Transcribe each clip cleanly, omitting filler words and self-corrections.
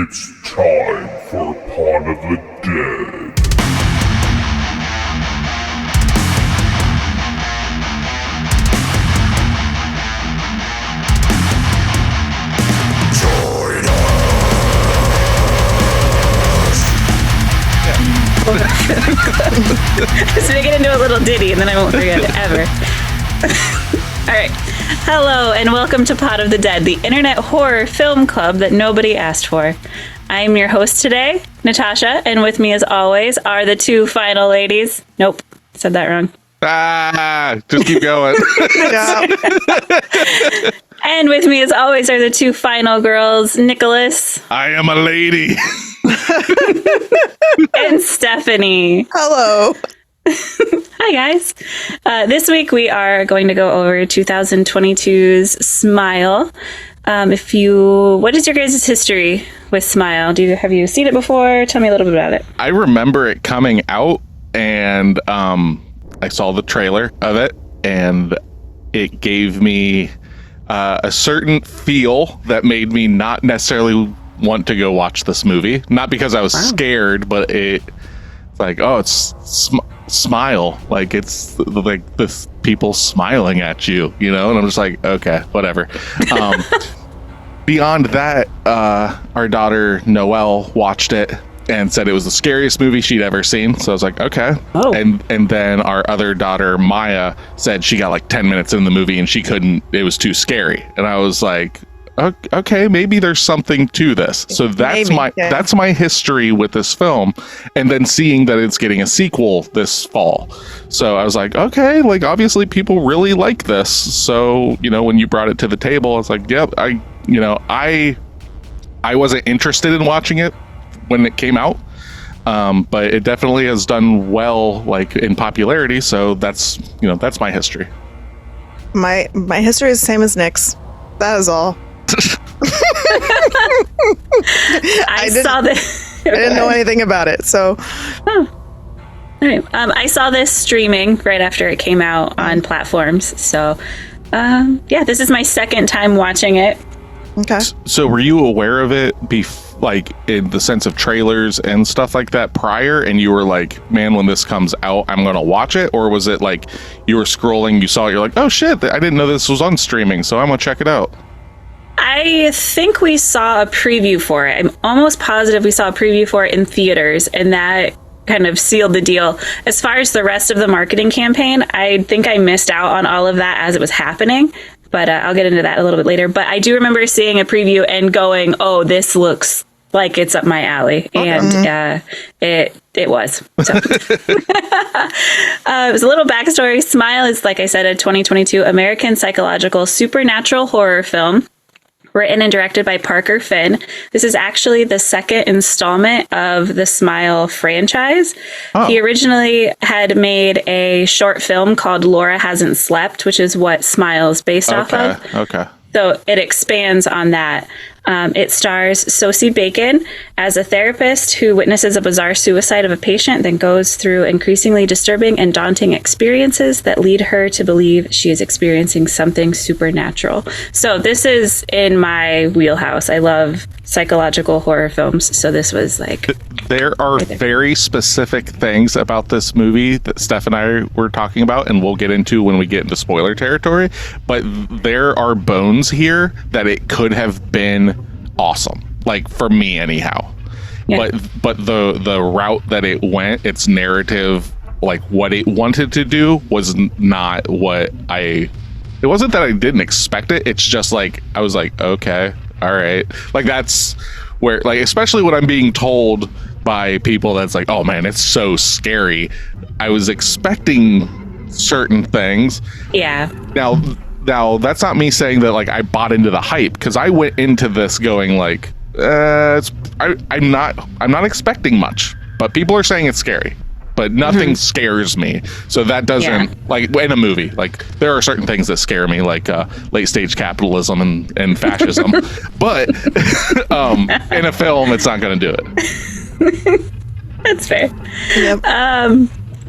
It's time for Pod of the Dead. Join us! Just make it into a little ditty and then I won't forget it ever. Alright. Hello and welcome to Pod of the Dead, the internet horror film club that nobody asked for. I'm your host today, Natasha, and with me as always are the two final ladies. Nope, said that wrong. Just keep going. And with me as always are the two final girls, Nicholas. I am a lady. And Stephanie. Hello. Hi guys. This week we are going to go over 2022's Smile. What is your guys' history with Smile? Have you seen it before? Tell me a little bit about it. I remember it coming out, and I saw the trailer of it, and it gave me a certain feel that made me not necessarily want to go watch this movie. Not because I was scared, but it's like, oh, it's Smile, like it's like this people smiling at you, you know, and I'm just like, okay, whatever. Beyond that, our daughter Noelle watched it and said it was the scariest movie she'd ever seen, so I was like, okay. And then our other daughter Maya said she got like 10 minutes in the movie and she couldn't, it was too scary, and I was like, okay, maybe there's something to this. So that's my history with this film, and then seeing that it's getting a sequel this fall. So I was like, okay, like obviously people really like this. So, you know, when you brought it to the table, I was like, yep, I wasn't interested in watching it when it came out. But it definitely has done well, like in popularity. So that's my history. My history is the same as Nick's. That is all. I saw this. I didn't know anything about it, so. Right. I saw this streaming right after it came out on platforms. So, this is my second time watching it. Okay. So, were you aware of it, like in the sense of trailers and stuff like that prior, and you were like, man, when this comes out, I'm gonna watch it? Or was it like you were scrolling, you saw it, you're like, oh shit, I didn't know this was on streaming, so I'm gonna check it out? I think we saw a preview for it. I'm almost positive we saw a preview for it in theaters, and that kind of sealed the deal. As far as the rest of the marketing campaign, I think I missed out on all of that as it was happening, but I'll get into that a little bit later. But I do remember seeing a preview and going, oh, this looks like it's up my alley. And it was. So. It was a little backstory. Smile is, like I said, a 2022 American psychological supernatural horror film, written and directed by Parker Finn. This is actually the second installment of the Smile franchise. Oh. He originally had made a short film called Laura Hasn't Slept, which is what Smile is based off of. Okay. So it expands on that. It stars Sosie Bacon as a therapist who witnesses a bizarre suicide of a patient, then goes through increasingly disturbing and daunting experiences that lead her to believe she is experiencing something supernatural. So this is in my wheelhouse. I love psychological horror films, so this was like... There are very specific things about this movie that Steph and I were talking about, and we'll get into when we get into spoiler territory, but there are bones here that it could have been awesome, like for me anyhow. Yeah. But the route that it went, its narrative, like what it wanted to do, was not what it wasn't that I didn't expect it, it's just like I was like, okay, all right, like that's where, like, especially when I'm being told by people that's like, oh man, it's so scary, I was expecting certain things. Yeah. Now, that's not me saying that like I bought into the hype, because I went into this going like, I'm not expecting much, but people are saying it's scary, but nothing scares me. So that doesn't like in a movie, like there are certain things that scare me, like late stage capitalism and fascism, but in a film, it's not going to do it. That's fair. Yep.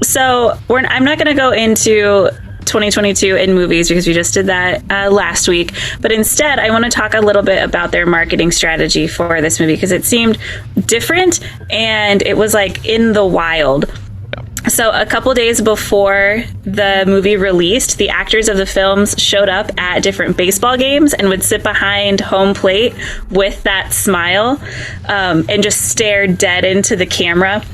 So I'm not going to go into 2022 in movies because we just did that last week. But instead, I want to talk a little bit about their marketing strategy for this movie because it seemed different and it was like in the wild. So a couple days before the movie released, the actors of the films showed up at different baseball games and would sit behind home plate with that smile and just stare dead into the camera.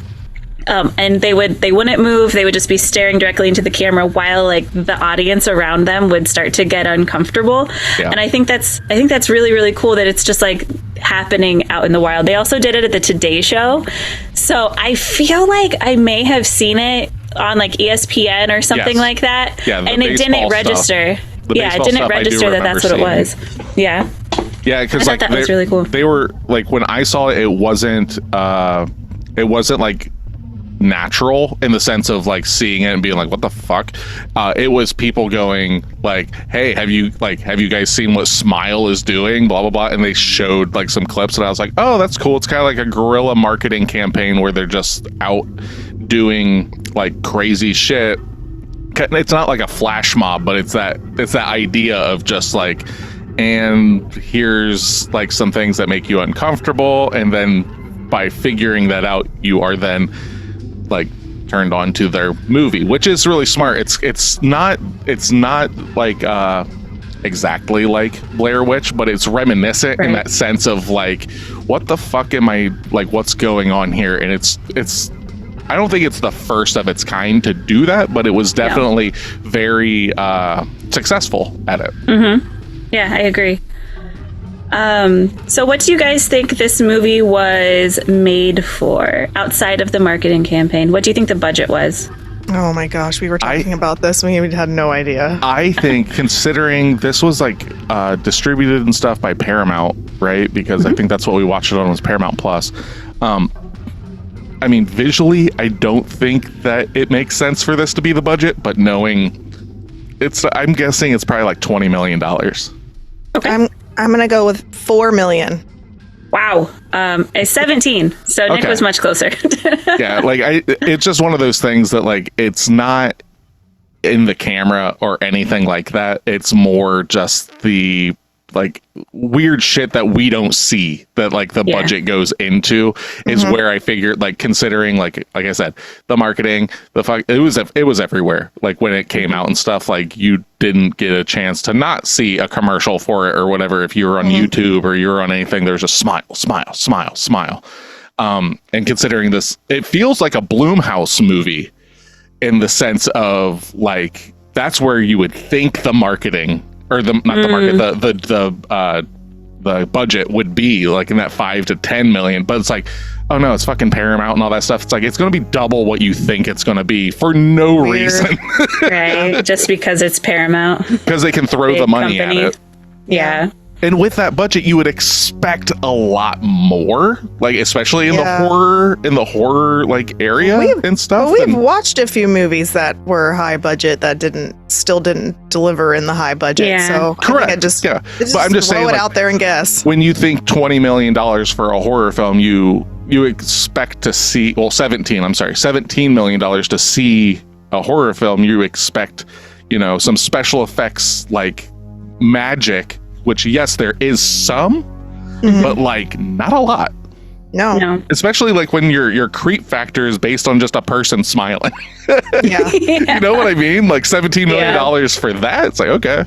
And they wouldn't move. They would just be staring directly into the camera while like the audience around them would start to get uncomfortable. Yeah. And I think that's really, really cool that it's just like happening out in the wild. They also did it at the Today Show. So I feel like I may have seen it on like ESPN or something like that. Yeah, and it didn't register. Yeah, it didn't register that that's what it was. Yeah. Yeah, because like that was really cool. They were like when I saw it, it wasn't like natural in the sense of like seeing it and being like, what the fuck? It was people going like, hey, have you guys seen what Smile is doing? Blah blah blah. And they showed like some clips and I was like, oh, that's cool. It's kind of like a guerrilla marketing campaign where they're just out doing like crazy shit. It's not like a flash mob, but it's that idea of just like, and here's like some things that make you uncomfortable, and then by figuring that out, you are then like turned on to their movie, which is really smart. It's not like exactly like Blair Witch, but it's reminiscent in that sense of like, what the fuck am I like, what's going on here? And it's I don't think it's the first of its kind to do that, but it was definitely very successful at it. Yeah, I agree. So what do you guys think this movie was made for outside of the marketing campaign? What do you think the budget was? Oh my gosh, we were talking about this and we had no idea. I think considering this was like distributed and stuff by Paramount, right? Because I think that's what we watched it on was Paramount Plus. I mean, visually, I don't think that it makes sense for this to be the budget, but knowing I'm guessing it's probably like $20 million. Okay. I'm gonna go with 4 million. Wow. It's 17. So Nick was much closer. Yeah, like it's just one of those things that like it's not in the camera or anything like that. It's more just the like weird shit that we don't see that like the budget goes into is where I figured, like, considering like I said, the marketing, it was everywhere. Like when it came out and stuff, like you didn't get a chance to not see a commercial for it or whatever. If you were on YouTube or you were on anything, there's a smile. And considering this, it feels like a Blumhouse movie in the sense of like, that's where you would think the marketing or the budget would be, like in that 5 to 10 million, but it's like, oh no, it's fucking Paramount and all that stuff. It's like, it's going to be double what you think it's going to be for no reason. Right. Just because it's Paramount. Because they can throw the money at it. Yeah. And with that budget, you would expect a lot more, like especially in the horror like area and stuff. We've watched a few movies that were high budget that still didn't deliver in the high budget. Yeah. So correct. I think but I'm just saying, throw it like, out there and guess. When you think $20 million for a horror film, you expect to see $17 million to see a horror film. You expect, some special effects like magic. Which, yes, there is some, but like not a lot. No. Especially like when your creep factor is based on just a person smiling. Yeah. You know what I mean? Like $17 million for that. It's like, okay.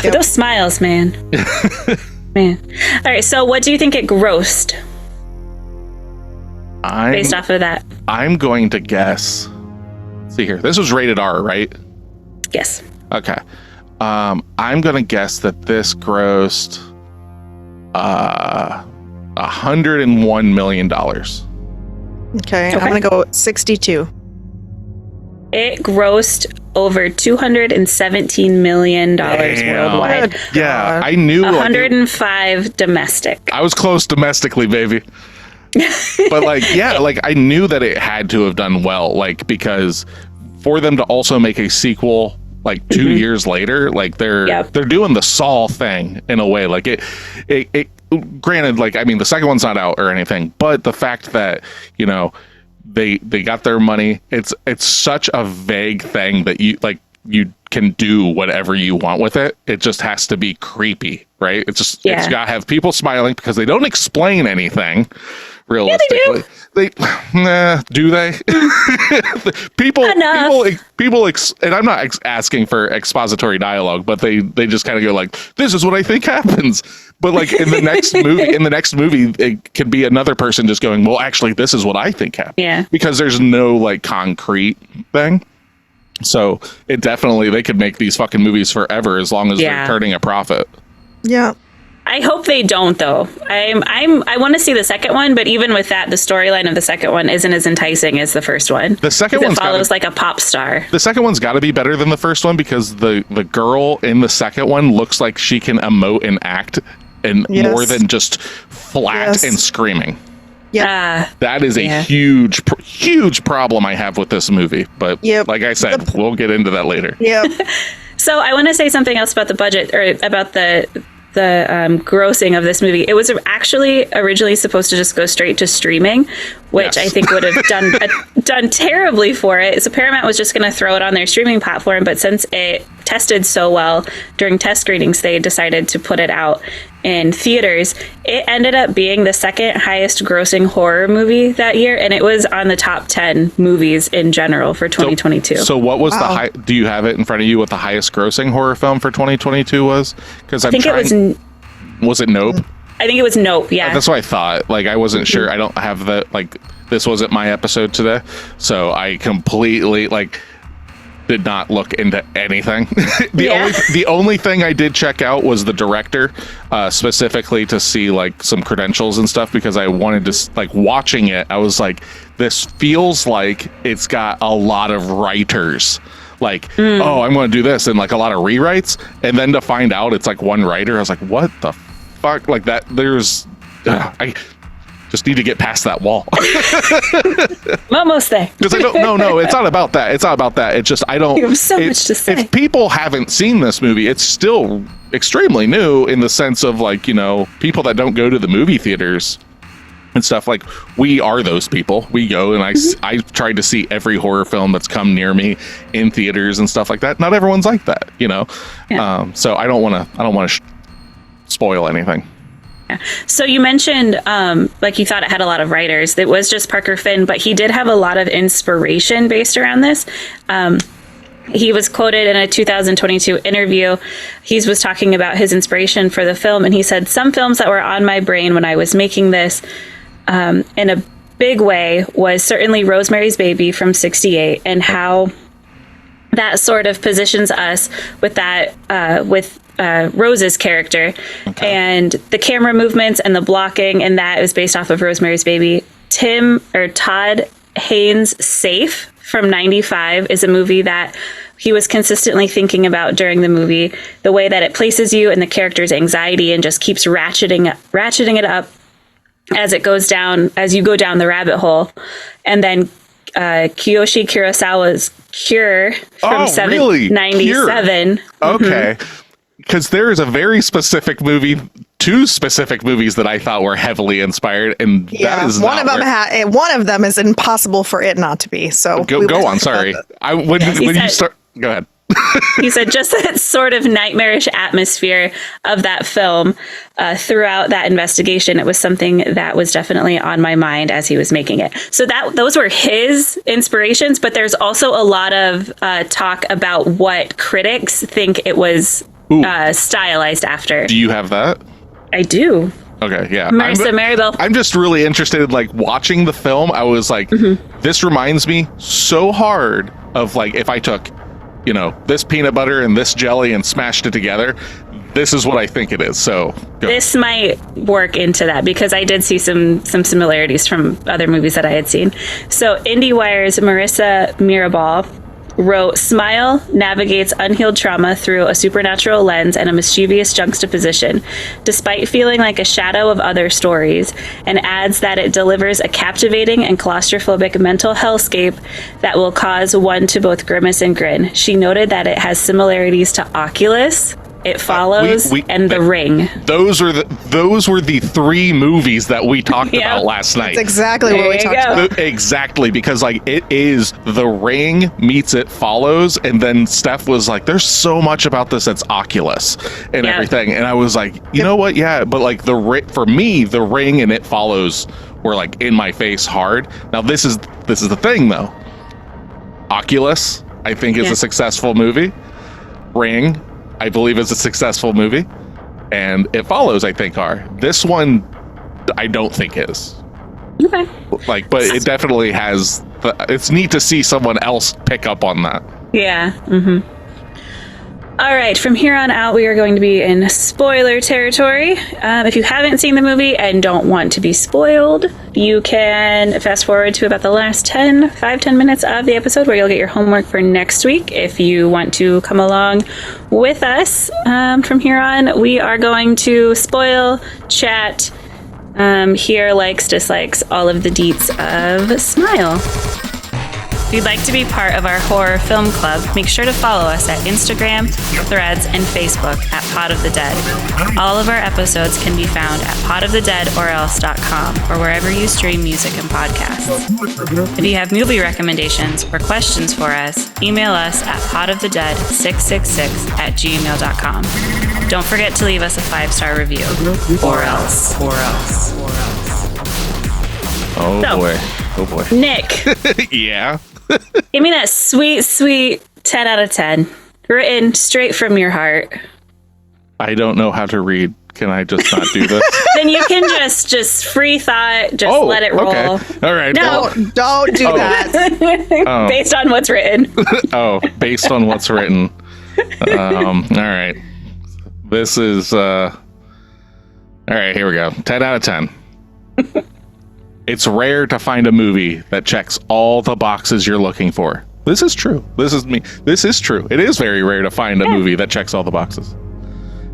For those smiles, man. Man. All right. So what do you think it grossed? Based off of that. I'm going to guess. Let's see here. This was rated R, right? Yes. Okay. I'm gonna guess that this grossed $101 million. Okay, I'm gonna go 62. It grossed over $217 million worldwide. Yeah, I knew 105 domestic. I was close domestically, baby. But I knew that it had to have done well, like, because for them to also make a sequel like 2 years later, like they're doing the Saw thing in a way. Like it granted, like, I mean, the second one's not out or anything, but the fact that, they got their money, it's such a vague thing that you can do whatever you want with it. It just has to be creepy, right? It's got to have people smiling because they don't explain anything. Realistically, do they? people, and I'm not asking for expository dialogue, but they just kind of go like, "This is what I think happens." But like in the next movie, it could be another person just going, "Well, actually, this is what I think happened." Yeah, because there's no like concrete thing. So it definitely, they could make these fucking movies forever as long as they're turning a profit. Yeah. I hope they don't, though. I want to see the second one, but even with that, the storyline of the second one isn't as enticing as the first one. The second one follows like a pop star. The second one's got to be better than the first one because the girl in the second one looks like she can emote and act and more than just flat and screaming. Yeah, that is a huge problem I have with this movie. But like I said, we'll get into that later. Yeah. So I want to say something else about the budget, or about the grossing of this movie. It was actually originally supposed to just go straight to streaming, which I think would have done terribly for it. So Paramount was just going to throw it on their streaming platform, but since it tested so well during test screenings, they decided to put it out in theaters. It ended up being the second highest grossing horror movie that year, and it was on the top 10 movies in general for 2022. So what was do you have it in front of you what the highest grossing horror film for 2022 was? Because I think was it Nope? I think it was Nope, yeah. That's what I thought. Like, I wasn't sure. I don't have the, like, this wasn't my episode today, so I completely, like, did not look into anything. The only thing I did check out was the director, specifically to see, like, some credentials and stuff, because I wanted to, like, watching it, I was like, this feels like it's got a lot of writers. Like, oh, I'm going to do this, and, like, a lot of rewrites, and then to find out it's, like, one writer, I was like, what the fuck? Like, that, I just need to get past that wall. Almost there. Because I don't, no, it's not about that. It's not about that. It's just, I don't. You have so much to say. If people haven't seen this movie, it's still extremely new in the sense of, like, you know, people that don't go to the movie theaters and stuff. Like, we are those people. We go, and I tried to see every horror film that's come near me in theaters and stuff like that. Not everyone's like that, you know? Yeah. So I don't want to spoil anything. Yeah. So you mentioned, like, you thought it had a lot of writers. It was just Parker Finn, but he did have a lot of inspiration based around this. He was quoted in a 2022 interview. He was talking about his inspiration for the film, and he said, some films that were on my brain when I was making this, in a big way, was certainly Rosemary's Baby from '68, and how that sort of positions us with that, Rose's character, and the camera movements and the blocking, and that is based off of Rosemary's Baby. Todd Haynes' Safe from '95 is a movie that he was consistently thinking about during the movie, the way that it places you in the character's anxiety and just keeps ratcheting it up as it goes down, as you go down the rabbit hole. And then Kiyoshi Kurosawa's Cure from 97. Okay. Because there is a very specific movie, two specific movies that I thought were heavily inspired, and that is one of them is impossible for it not to be. So go on. Sorry, you start, go ahead. He said just that sort of nightmarish atmosphere of that film throughout that investigation. It was something that was definitely on my mind as he was making it. So those were his inspirations, but there's also a lot of talk about what critics think it was stylized after. Do you have that? I do. Okay, yeah. Marissa Maribel. I'm just really interested in, like, watching the film. I was like, this reminds me so hard of, like, if I took, you know, this peanut butter and this jelly and smashed it together, this is what I think it is. So this might work into that, because I did see some similarities from other movies that I had seen. So IndieWire's Marissa Mirabal wrote, Smile navigates unhealed trauma through a supernatural lens and a mischievous juxtaposition, despite feeling like a shadow of other stories, and adds that it delivers a captivating and claustrophobic mental hellscape that will cause one to both grimace and grin. She noted that it has similarities to Oculus, It Follows, and The Ring. Those were the three movies that we talked about last night. That's exactly what we talked about. Exactly, because like it is The Ring meets It Follows, and then Steph was like, "There's so much about this that's Oculus and everything," and I was like, "You know what? Yeah, but like for me, The Ring and It Follows were like in my face hard." Now this is the thing though. Oculus, I think, is a successful movie. Ring, I believe, is a successful movie, and It Follows, I think, are. This one, I don't think is. Okay. Like, but it definitely has. It's neat to see someone else pick up on that. Yeah. Mm-hmm. All right. From here on out, we are going to be in spoiler territory. If you haven't seen the movie and don't want to be spoiled, you can fast forward to about the last 10 minutes of the episode where you'll get your homework for next week. If you want to come along with us, from here on, we are going to spoil, chat, hear likes, dislikes, all of the deets of Smile. If you'd like to be part of our horror film club, make sure to follow us at Instagram, Threads, and Facebook at Pod of the Dead. All of our episodes can be found at podofthedeadorelse.com or wherever you stream music and podcasts. If you have movie recommendations or questions for us, email us at podofthedead666@gmail.com. Don't forget to leave us a 5-star review. Or else. Oh boy. Nick. Yeah. Give me that sweet, sweet 10 out of 10. Written straight from your heart. I don't know how to read. Can I just not do this? Then you can just free thought, just let it roll. Okay. All right. No, Don't do that. based on what's written. Based on what's written. All right. This is all right, here we go. 10 out of 10. It's rare to find a movie that checks all the boxes you're looking for. This is true. This is me. This is true. It is very rare to find a movie that checks all the boxes.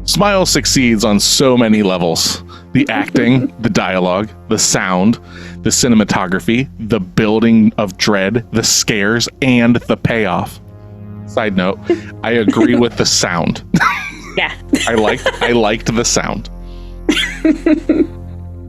Smile succeeds on so many levels. The acting, the dialogue, the sound, the cinematography, the building of dread, the scares, and the payoff. Side note, I agree with the sound. Yeah. I liked the sound.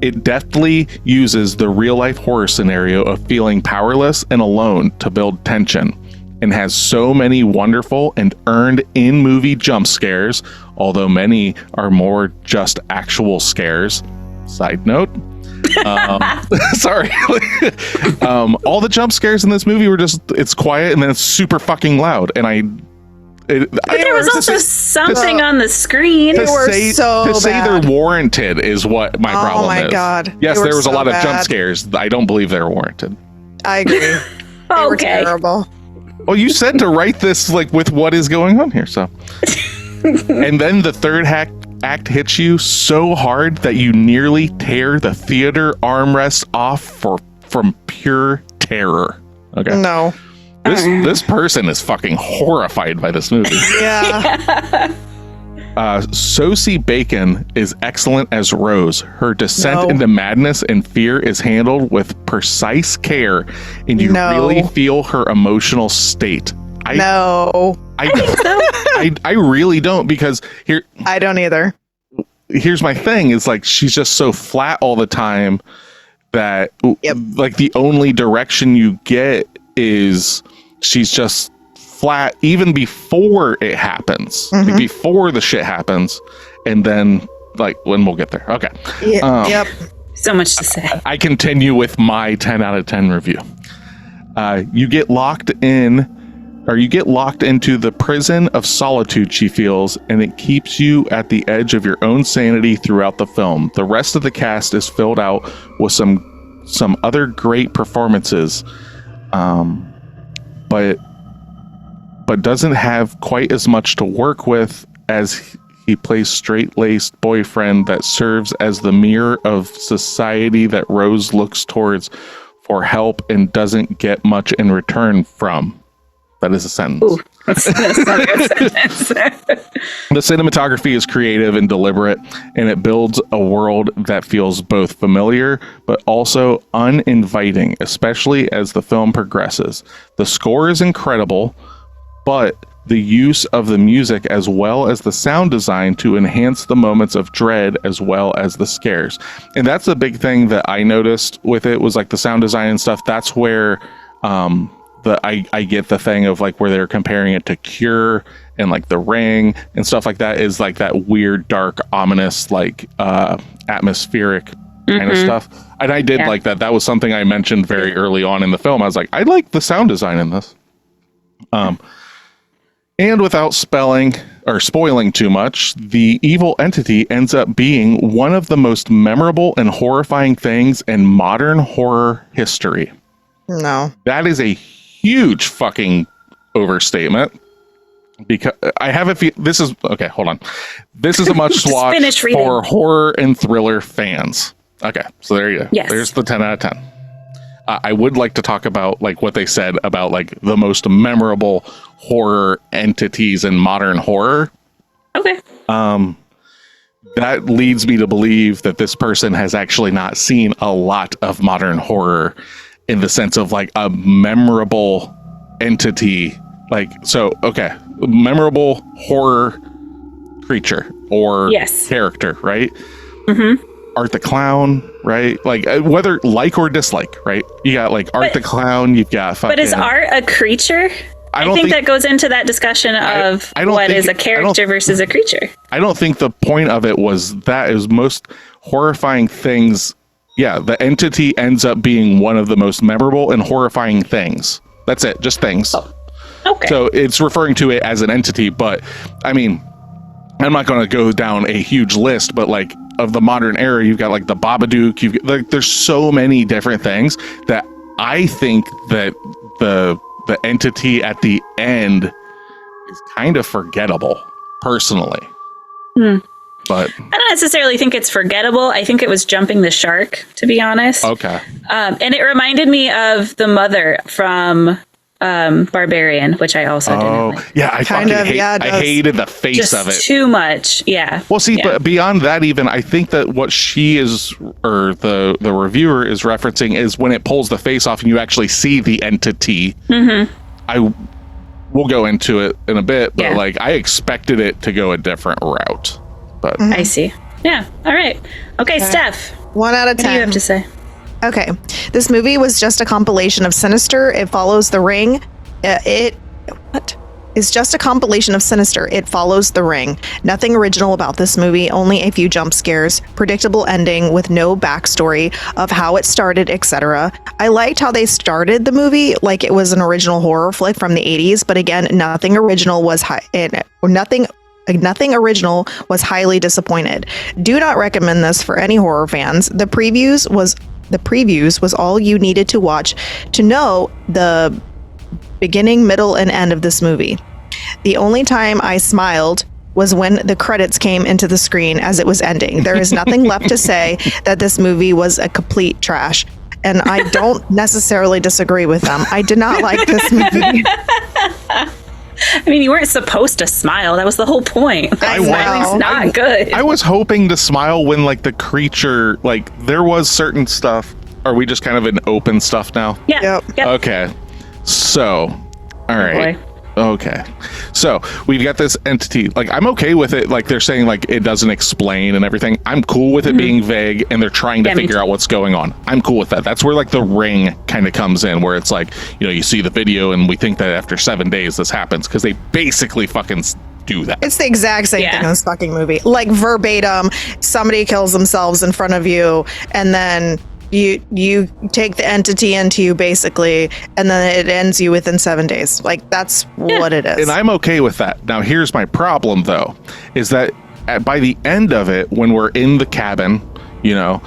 It deftly uses the real-life horror scenario of feeling powerless and alone to build tension, and has so many wonderful and earned in-movie jump scares, although many are more just actual scares. Side note. Sorry. All the jump scares in this movie were just, it's quiet and then it's super fucking loud, and there was also something on the screen. They were so to say bad. they're warranted is what my problem is. Oh my god. Yes, there was a lot of jump bad. scares. I don't believe they're warranted. I agree. They were terrible. Well, you said to write this like with what is going on here, so. And then the third act hits you so hard that you nearly tear the theater armrest off from pure terror. Okay. No. This person is fucking horrified by this movie. Yeah. Sosie Bacon is excellent as Rose. Her descent into madness and fear is handled with precise care, and you really feel her emotional state. I really don't, because here I don't either. Here's my thing: is like she's just so flat all the time that like the only direction you get is she's just flat even before it happens, like before the shit happens, and then like when we'll get there. Okay. Yep. So much to say. I continue with my 10 out of 10 review. You get locked into the prison of solitude she feels, and it keeps you at the edge of your own sanity throughout the film. The rest of the cast is filled out with some other great performances, but doesn't have quite as much to work with, as he plays straight-laced boyfriend that serves as the mirror of society that Rose looks towards for help and doesn't get much in return from. That is a sentence. Ooh, that's not a good sentence. The cinematography is creative and deliberate, and it builds a world that feels both familiar but also uninviting, especially as the film progresses. The score is incredible, but the use of the music as well as the sound design to enhance the moments of dread as well as the scares. And that's the big thing that I noticed with it, was like the sound design and stuff. That's where I get the thing of like where they're comparing it to Cure and like The Ring and stuff like that, is like that weird, dark, ominous, like atmospheric kind of stuff. And I did like that. That was something I mentioned very early on in the film. I was like, I like the sound design in this. And without spoiling too much, the evil entity ends up being one of the most memorable and horrifying things in modern horror history. No. That is a huge fucking overstatement. Because I have a few. This is okay. Hold on. This is a must watch for horror and thriller fans. Okay, so there you go. Yes. There's the 10 out of 10. I would like to talk about like what they said about like the most memorable horror entities in modern horror. Okay. That leads me to believe that this person has actually not seen a lot of modern horror in the sense of like a memorable entity. Like, so, okay, memorable horror creature or character, right? Mm-hmm. Art the Clown, right? Like, whether like or dislike, right? You got like Art the Clown, you've got fucking... But is art a creature? I think that goes into that discussion of what is a character versus a creature. I don't think the point of it was that. It was most horrifying things. Yeah, the entity ends up being one of the most memorable and horrifying things. That's it, just things. Oh. Okay. So it's referring to it as an entity, but I mean, I'm not going to go down a huge list, but like of the modern era, you've got like the Babadook. You've like, there's so many different things that I think that the entity at the end is kind of forgettable, personally. But I don't necessarily think it's forgettable. I think it was jumping the shark, to be honest. Okay. And it reminded me of the mother from Barbarian, which I also didn't like. Yeah, I hated the face of it. Too much, yeah. Well, see, but beyond that, even I think that what she is, or the reviewer is referencing, is when it pulls the face off and you actually see the entity. Mm-hmm. We'll go into it in a bit, but like I expected it to go a different route. But I see. Yeah. All right. Okay, Steph. 1 out of 10. What do you have to say? Okay. This movie was just a compilation of Sinister. It follows The Ring. It's just a compilation of Sinister. It follows The Ring. Nothing original about this movie, only a few jump scares, predictable ending with no backstory of how it started, etc. I liked how they started the movie like it was an original horror flick from the 80s, but again, nothing original was highly disappointed. Do not recommend this for any horror fans. The previews was all you needed to watch to know the beginning, middle, and end of this movie. The only time I smiled was when the credits came into the screen as it was ending. There is nothing left to say that this movie was a complete trash. And I don't necessarily disagree with them. I did not like this movie. I mean, you weren't supposed to smile. That was the whole point. Smiling's not good. I was hoping to smile when, like, the creature, like, there was certain stuff. Are we just kind of in open stuff now? Yeah. Yep. Okay. So, all right. Okay. So, we've got this entity. Like, I'm okay with it. Like, they're saying, like, it doesn't explain and everything. I'm cool with it being vague, and they're trying to figure out what's going on. I'm cool with that. That's where, like, The Ring kind of comes in, where it's like, you know, you see the video, and we think that after 7 days this happens, because they basically fucking do that. It's the exact same thing in this fucking movie. Like, verbatim, somebody kills themselves in front of you, and then you take the entity into you, basically, and then it ends you within 7 days. Like, that's what it is. And I'm okay with that. Now, here's my problem, though, is that by the end of it, when we're in the cabin, you know,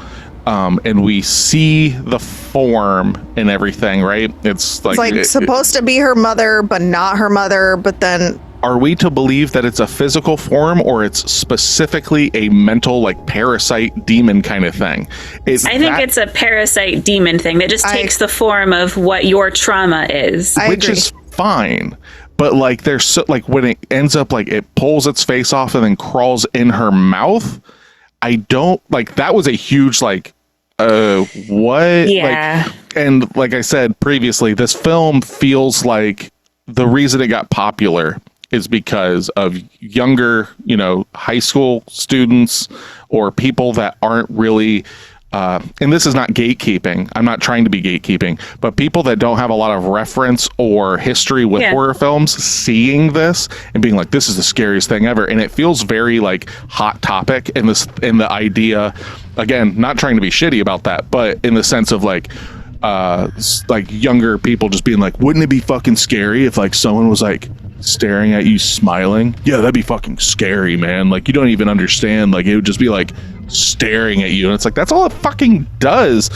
and we see the form and everything, right? It's like supposed to be her mother, but not her mother, but then... Are we to believe that it's a physical form, or it's specifically a mental, like, parasite demon kind of thing? I think it's a parasite demon thing that just takes the form of what your trauma is. Which is fine. But, like, there's so, like, when it ends up, like, it pulls its face off and then crawls in her mouth, I don't, like, that was a huge, like, what? Yeah. Like, and like I said previously, this film feels like the reason it got popular is because of younger, high school students or people that aren't really, and this is not gatekeeping. I'm not trying to be gatekeeping, but people that don't have a lot of reference or history with horror films, seeing this and being like, this is the scariest thing ever. And it feels very like hot topic in the idea, again, not trying to be shitty about that, but in the sense of like younger people just being like, wouldn't it be fucking scary if like someone was like staring at you smiling? Yeah, that'd be fucking scary, man. Like, you don't even understand. Like, it would just be like staring at you, and it's like, that's all it fucking does.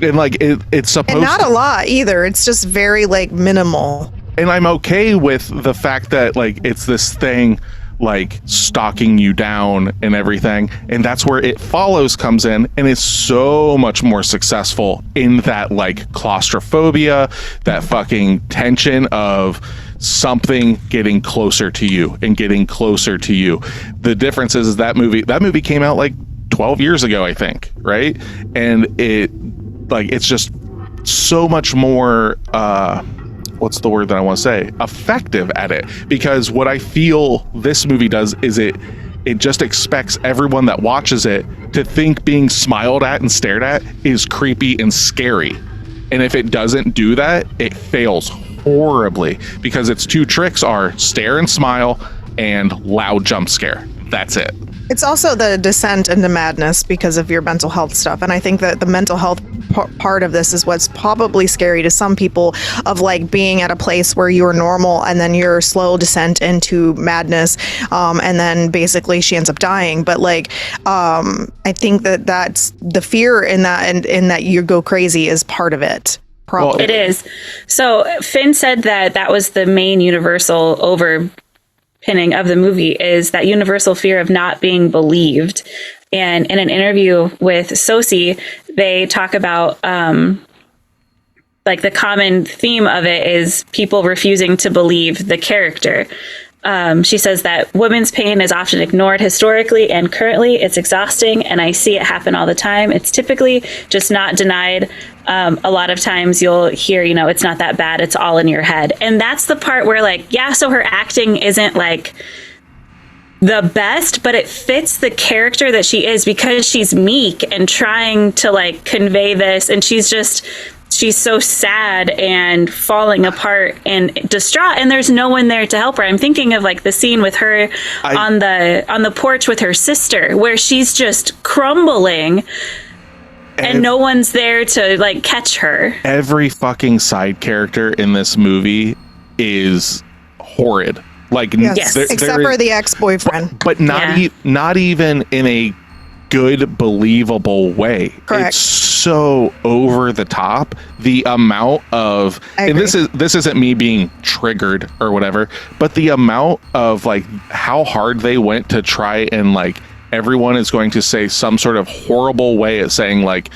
And like it's supposed and not a lot either. It's just very like minimal. And I'm okay with the fact that like it's this thing like stalking you down and everything, and that's where It Follows comes in, and it's so much more successful in that like claustrophobia, that fucking tension of something getting closer to you and getting closer to you. The difference is that movie came out like 12 years ago, I think, right? And it's just so much more what's the word that I want to say? Effective at it. Because what I feel this movie does is it just expects everyone that watches it to think being smiled at and stared at is creepy and scary. And if it doesn't do that, it fails horribly, because its two tricks are stare and smile and loud jump scare. That's it. It's also the descent into madness because of your mental health stuff. And I think that the mental health part of this is what's probably scary to some people, of like being at a place where you are normal and then your slow descent into madness. And then basically she ends up dying. But like, I think that's the fear in that, and in that you go crazy is part of it. Probably. Well, it is. So Finn said that was the main universal overpinning of the movie, is that universal fear of not being believed. And in an interview with Sosi, they talk about like the common theme of it is people refusing to believe the character. She says that women's pain is often ignored historically and currently. It's exhausting, and I see it happen all the time. It's typically just not denied. A lot of times you'll hear, it's not that bad. It's all in your head. And that's the part where like, yeah, so her acting isn't like the best, but it fits the character that she is, because she's meek and trying to like convey this. And she's so sad and falling apart and distraught, and there's no one there to help her. I'm thinking of like the scene with her on the porch with her sister, where she's just crumbling and no one's there to like catch her. Every fucking side character in this movie is horrid. Like, yes. Except for the ex-boyfriend, but not even in a good, believable way. Correct. It's so over the top. The amount of, and this isn't me being triggered or whatever, but the amount of like how hard they went to try and like everyone is going to say some sort of horrible way at saying like,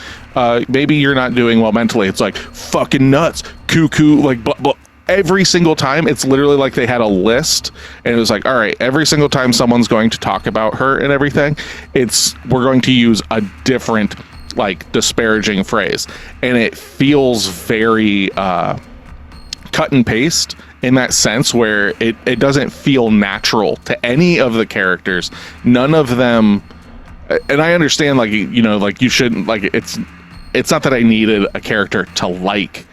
maybe you're not doing well mentally. It's like fucking nuts, cuckoo, like blah, blah. Every single time, it's literally like they had a list, and it was like, all right, every single time someone's going to talk about her and everything, we're going to use a different like disparaging phrase, and it feels very cut and paste in that sense, where it doesn't feel natural to any of the characters. None of them, and I understand like, like you shouldn't like, it's not that I needed a character to like.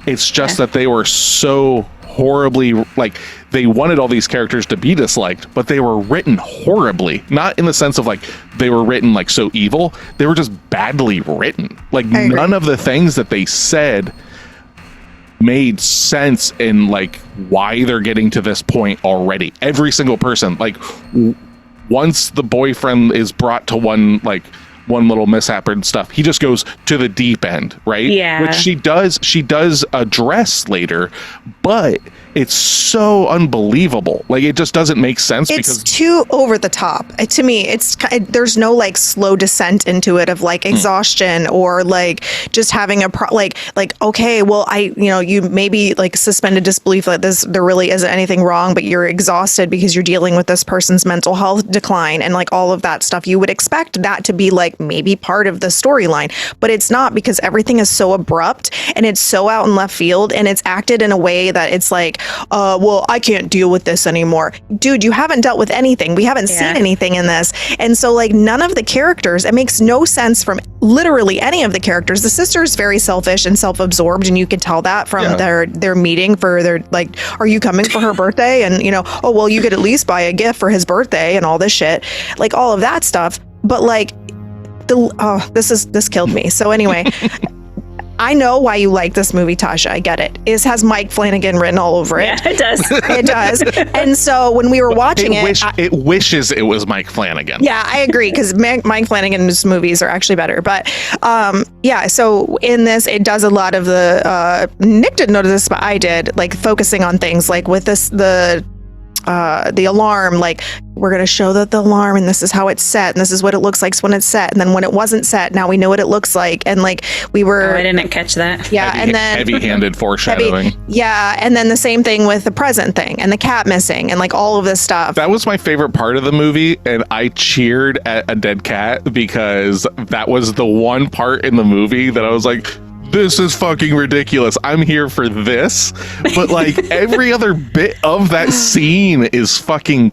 It's just that they were so horribly, like, they wanted all these characters to be disliked, but they were written horribly. Not in the sense of, like, they were written, like, so evil. They were just badly written. Like, none of the things that they said made sense in, like, why they're getting to this point already. Every single person, like, once the boyfriend is brought to one little mishap and stuff, he just goes to the deep end, right? Yeah. Which she does address later, but it's so unbelievable. Like, it just doesn't make sense. It's too over the top. To me, there's no like slow descent into it of like exhaustion or like just having okay, well, you maybe like suspended disbelief that there really isn't anything wrong, but you're exhausted because you're dealing with this person's mental health decline and like all of that stuff. You would expect that to be like maybe part of the storyline, but it's not, because everything is so abrupt and it's so out in left field, and it's acted in a way that it's like, well, I can't deal with this anymore. Dude, you haven't dealt with anything. We haven't seen anything in this. And so like none of the characters, it makes no sense from literally any of the characters. The sister is very selfish and self-absorbed, and you can tell that from their meeting for their, like, are you coming for her birthday? And, you know, oh, well, you could at least buy a gift for his birthday and all this shit, like all of that stuff. But like this killed me. So anyway, I know why you like this movie, Tasha. I get it. It has Mike Flanagan written all over it. Yeah, it does. It does. And so when we were watching it wishes it was Mike Flanagan. Yeah, I agree, because Mike Flanagan's movies are actually better. But yeah, so in this, it does a lot of the Nick didn't notice this, but I did, like focusing on things like with this the alarm, like we're going to show that the alarm, and this is how it's set, and this is what it looks like when it's set, and then when it wasn't set, now we know what it looks like. And like we were, I didn't catch that. Yeah, and then heavy-handed foreshadowing. And then the same thing with the present thing and the cat missing and like all of this stuff. That was my favorite part of the movie, and I cheered at a dead cat because that was the one part in the movie that I was like, this is fucking ridiculous. I'm here for this. But like every other bit of that scene is fucking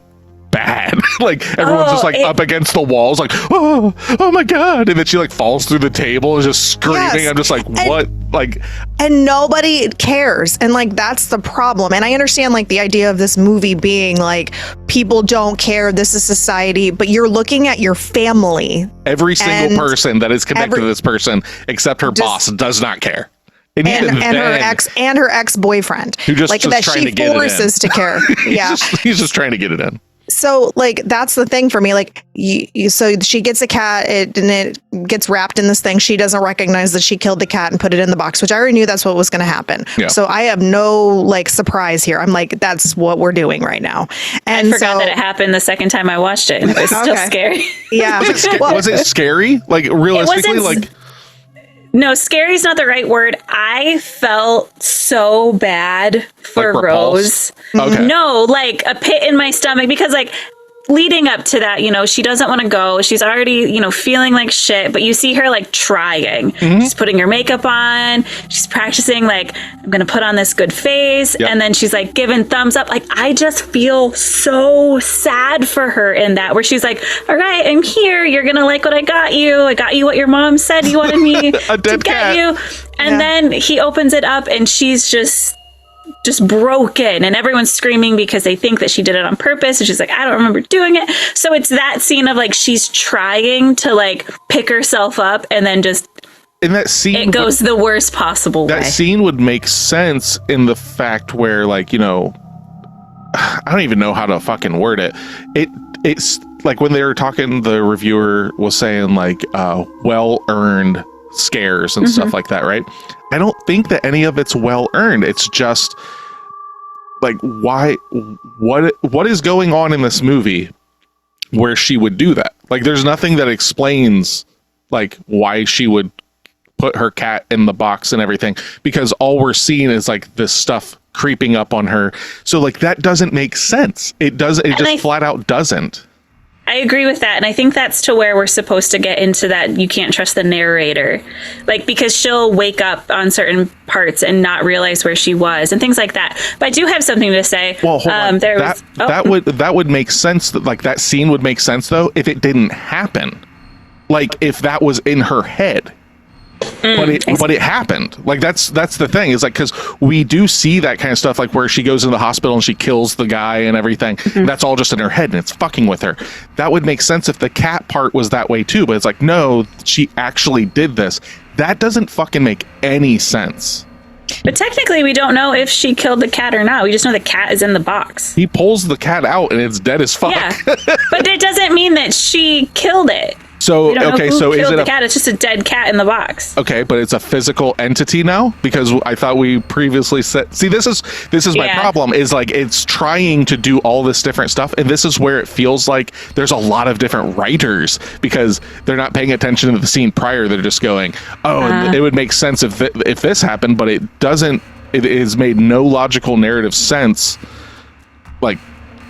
bad. Like everyone's just like up against the walls, like, oh my God. And then she like falls through the table and just screaming. Yes. I'm just like, what? Like, and nobody cares. And like, that's the problem. And I understand like the idea of this movie being like, people don't care. This is society, but you're looking at your family. Every single person that is connected to this person, except her boss, does not care. And her ex-boyfriend, who just like that she forces to care. Yeah, he's just trying to get it in. So like that's the thing for me. Like so she gets a cat, and it gets wrapped in this thing. She doesn't recognize that she killed the cat and put it in the box, which I already knew that's what was going to happen. Yeah. So I have no like surprise here. I'm like, that's what we're doing right now. And I forgot that it happened the second time I watched it. And it was still scary. Yeah. Was it scary? Like realistically, like. No, scary is not the right word. I felt so bad for like Rose. Okay. No, like a pit in my stomach, because like leading up to that, you know, she doesn't want to go. She's already, you know, feeling like shit, but you see her like trying. She's putting her makeup on. She's practicing like, I'm going to put on this good face. Yep. And then she's like giving thumbs up. Like, I just feel so sad for her in that, where she's like, all right, I'm here. You're going to like what I got you. I got you what your mom said you wanted me a dead to get cat. you. And then he opens it up and she's just broken, and everyone's screaming because they think that she did it on purpose, and she's like, I don't remember doing it. So it's that scene of like she's trying to like pick herself up, and then just in that scene it goes the worst possible way. That scene would make sense in the fact where, like, you know, I don't even know how to fucking word it. It's like when they were talking, the reviewer was saying like well-earned scares and stuff like that, right? I don't think that any of it's well-earned. It's just like, what is going on in this movie where she would do that? Like, there's nothing that explains like why she would put her cat in the box and everything, because all we're seeing is like this stuff creeping up on her. So like that doesn't make sense. It just flat out doesn't. I agree with that. And I think that's to where we're supposed to get into that. You can't trust the narrator, like, because she'll wake up on certain parts and not realize where she was and things like that. But I do have something to say. Well, hold on. That would make sense. Like that scene would make sense though if it didn't happen. Like if that was in her head. But it happened. Like that's the thing, is like, because we do see that kind of stuff, like where she goes into the hospital and she kills the guy and everything. And that's all just in her head and it's fucking with her. That would make sense if the cat part was that way too. But it's like, no, she actually did this. That doesn't fucking make any sense. But technically, we don't know if she killed the cat or not. We just know the cat is in the box. He pulls the cat out and it's dead as fuck. Yeah, but it doesn't mean that she killed it. So okay, so is it the cat? It's just a dead cat in the box. Okay, but it's a physical entity now, because I thought we previously said. See, this is my problem. Is like it's trying to do all this different stuff, and this is where it feels like there's a lot of different writers, because they're not paying attention to the scene prior. They're just going, oh, it would make sense if this happened, but it doesn't. It has made no logical narrative sense, like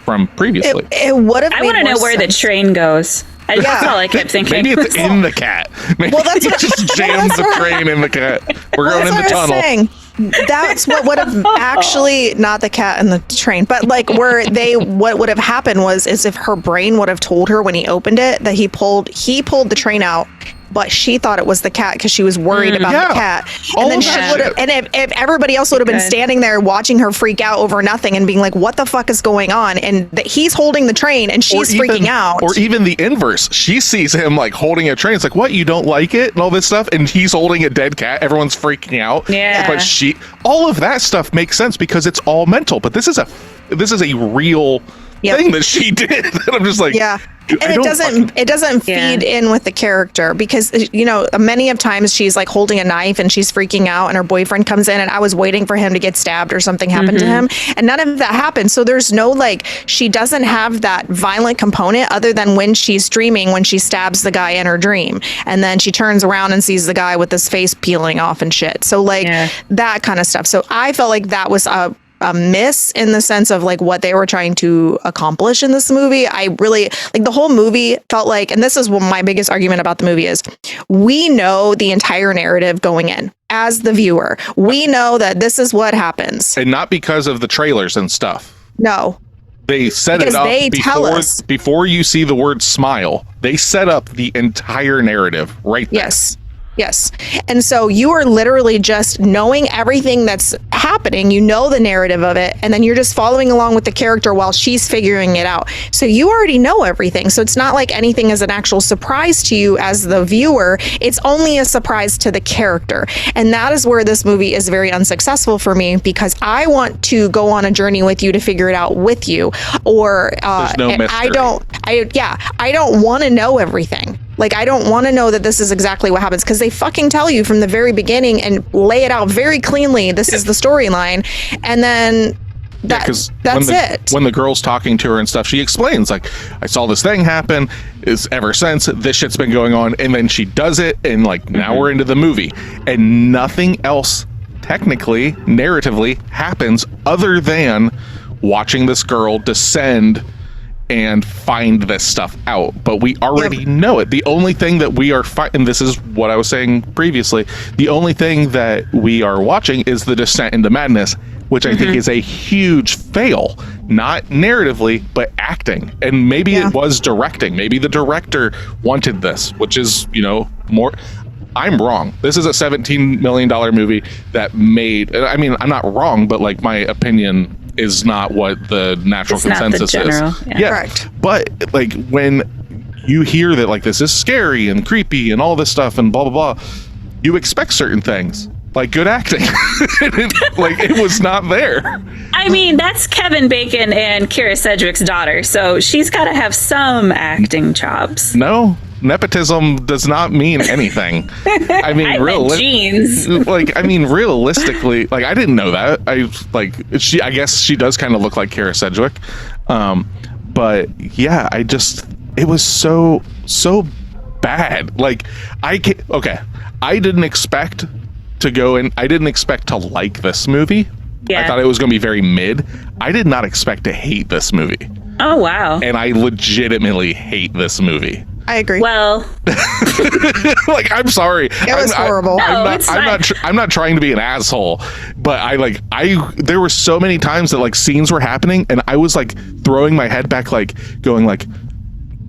from previously. It would have. I want to know where the train goes. That's all I kept thinking. Maybe it's in the cat. Maybe that's just jams the train in the cat. We're going in the tunnel. That's what would have actually, not the cat and the train, but like what would have happened is if her brain would have told her when he opened it that he pulled the train out, but she thought it was the cat because she was worried about the cat. And then she would have, and if everybody else would have been standing there watching her freak out over nothing and being like, what the fuck is going on? And he's holding the train and she's freaking out. Or even the inverse. She sees him like holding a train. It's like, what, you don't like it? And all this stuff. And he's holding a dead cat. Everyone's freaking out. Yeah. But all of that stuff makes sense because it's all mental. But this is a real thing that she did. And I'm just like, and it doesn't feed in with the character because, you know, many of times she's like holding a knife and she's freaking out and her boyfriend comes in and I was waiting for him to get stabbed or something happened to him, and none of that happened. So there's no, like, she doesn't have that violent component other than when she's dreaming, when she stabs the guy in her dream and then she turns around and sees the guy with his face peeling off and shit. So like that kind of stuff. So I felt like that was a miss in the sense of like what they were trying to accomplish in this movie. I really like the whole movie felt like, and this is what my biggest argument about the movie is, we know the entire narrative going in as the viewer. We know that this is what happens. And not because of the trailers and stuff. No. They set it up before you see the word smile. They set up the entire narrative right there. Yes. And so you are literally just knowing everything that's happening. You know the narrative of it. And then you're just following along with the character while she's figuring it out. So you already know everything. So it's not like anything is an actual surprise to you as the viewer. It's only a surprise to the character. And that is where this movie is very unsuccessful for me because I want to go on a journey with you to figure it out with you. Or there's no mystery. I don't want to know everything. Like, I don't want to know that this is exactly what happens because they fucking tell you from the very beginning and lay it out very cleanly. This is the storyline. And then that's it. When the girl's talking to her and stuff, she explains, like, I saw this thing happen. Ever since, this shit's been going on. And then she does it. And, like, now we're into the movie. And nothing else, technically, narratively, happens other than watching this girl descend and find this stuff out, but we already know it. The only thing that we are and this is what I was saying previously, the only thing that we are watching is the descent into madness, which I think is a huge fail, not narratively, but acting. And maybe it was directing. Maybe the director wanted this, which is, you know, more. I'm wrong. This is a $17 million movie that made, I mean, I'm not wrong, but like my opinion is not what the natural consensus is. Correct. But like when you hear that like this is scary and creepy and all this stuff and blah blah blah, you expect certain things like good acting. Like it was not there. I mean, that's Kevin Bacon and Kira Sedgwick's daughter, so she's got to have some acting chops. No. Nepotism does not mean anything. I mean, realistically, like I didn't know that. I guess she does kind of look like Kira Sedgwick. But yeah, it was so bad. Like I didn't expect to go and I didn't expect to like this movie. I thought it was going to be very mid. I did not expect to hate this movie. Oh, wow. And I legitimately hate this movie. I agree. Well, like, I'm sorry. It was horrible. I'm not trying to be an asshole, but there were so many times that like scenes were happening and I was like throwing my head back, like going like,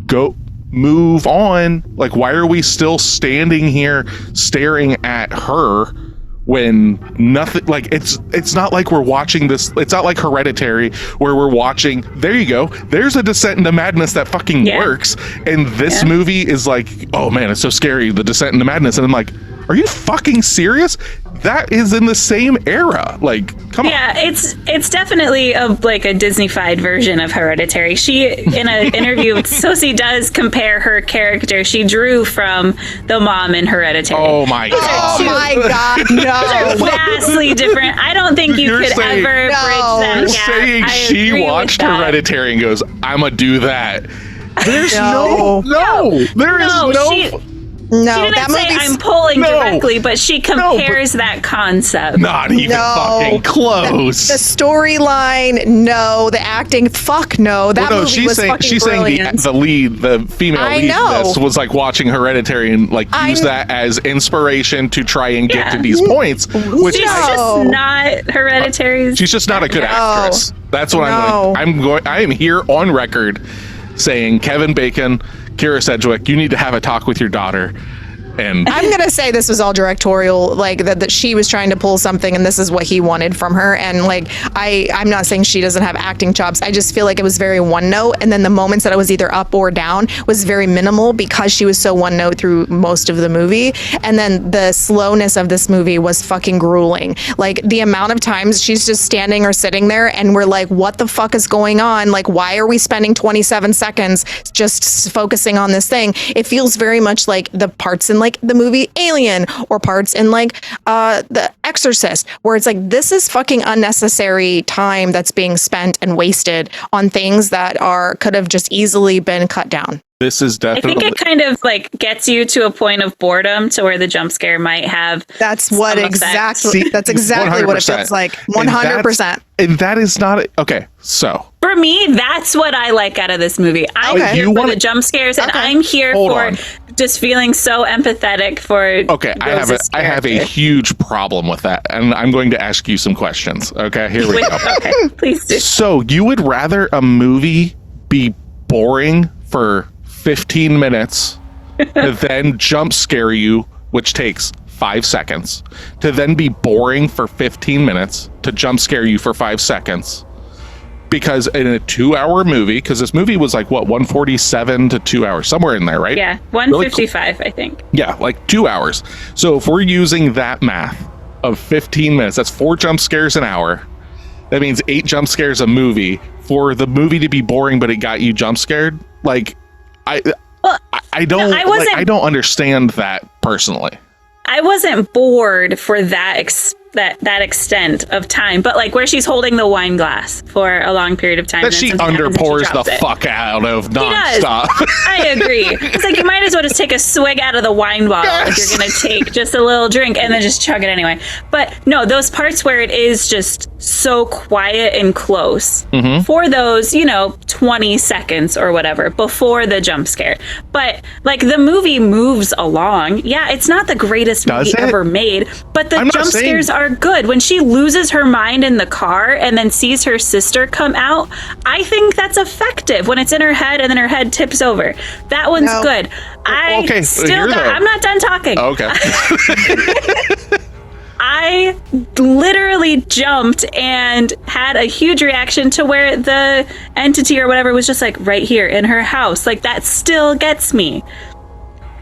go move on. Like, why are we still standing here staring at her when nothing, like it's not like we're watching this. It's not like Hereditary where we're watching, there you go, there's a descent into madness that fucking works, and this movie is like, oh man, it's so scary, the descent into madness, and I'm like, are you fucking serious? That is in the same era. Like, come on. Yeah, it's definitely a Disney-fied version of Hereditary. She, in an interview, Sosie does compare her character she drew from the mom in Hereditary. Oh my god. Oh my god, no. Those are vastly different. I don't think you could ever bridge that You're gap. saying she watched Hereditary and goes, I'ma do that. There's no. No, She didn't that say movie's I'm pulling No. directly, but she compares that concept. Not even fucking close. the storyline. No, the acting. Fuck no. That Well, no, movie was fucking she's brilliant. saying the female I lead in know. this was like watching Hereditary and like use that as inspiration to try and get to these points. Which She's just not Hereditary's. she's just not a good No. actress. That's what No. I am here on record saying, Kevin Bacon, Kira Sedgwick, you need to have a talk with your daughter. And I'm gonna say this was all directorial, like that she was trying to pull something, and this is what he wanted from her. And like, I'm not saying she doesn't have acting chops. I just feel like it was very one note, and then the moments that it was either up or down was very minimal because she was so one note through most of the movie. And then the slowness of this movie was fucking grueling. Like the amount of times she's just standing or sitting there, and we're like, what the fuck is going on? Like, why are we spending 27 seconds just focusing on this thing? It feels very much like the parts in like the movie Alien or parts in like The Exorcist, where it's like, this is fucking unnecessary time that's being spent and wasted on things that could have just easily been cut down. this is I definitely think it kind of like gets you to a point of boredom to where the jump scare might have. That's what some exactly. effect. That's exactly what it 100%. feels like. And 100%. And that is not okay. So For me, that's what I like out of this movie. I'm Okay. here You for wanna- the jump scares, and Okay. I'm here Hold for on. just feeling so empathetic for. okay, I have Rose's a character. huge problem with that, and I'm going to ask you some questions. Okay, here we Wait, go. okay, please do. So you would rather a movie be boring for 15 minutes, to then jump scare you, which takes 5 seconds, to then be boring for 15 minutes, to jump scare you for 5 seconds? Because in a 2-hour movie, because this movie was like what, 147 to 2 hours, somewhere in there, right? Yeah, Really 155, I think. Yeah, like 2 hours. So if we're using that math of 15 minutes, that's 4 jump scares an hour. That means 8 jump scares a movie. For the movie to be boring, but it got you jump scared, like Well, I don't no, I wasn't- I don't understand that personally. I wasn't bored for that that extent of time, but like where she's holding the wine glass for a long period of time. That and then she something happens and she underpours the drops it. fuck out of She does. nonstop. I agree. It's like you might as well just take a swig out of the wine bottle if Yes. you're going to take just a little drink and then just chug it anyway. But no, those parts where it is just so quiet and close for those, 20 seconds or whatever before the jump scare. But like the movie moves along. Yeah, it's not the greatest Does movie it? ever made, but the I'm not jump saying- scares are good. When she loses her mind in the car and then sees her sister come out, I think that's effective when it's in her head and then her head tips over. That one's No. good. I Okay, still here, though. I'm not done talking. Okay. I literally jumped and had a huge reaction to where the entity or whatever was just like right here in her house. Like that still gets me.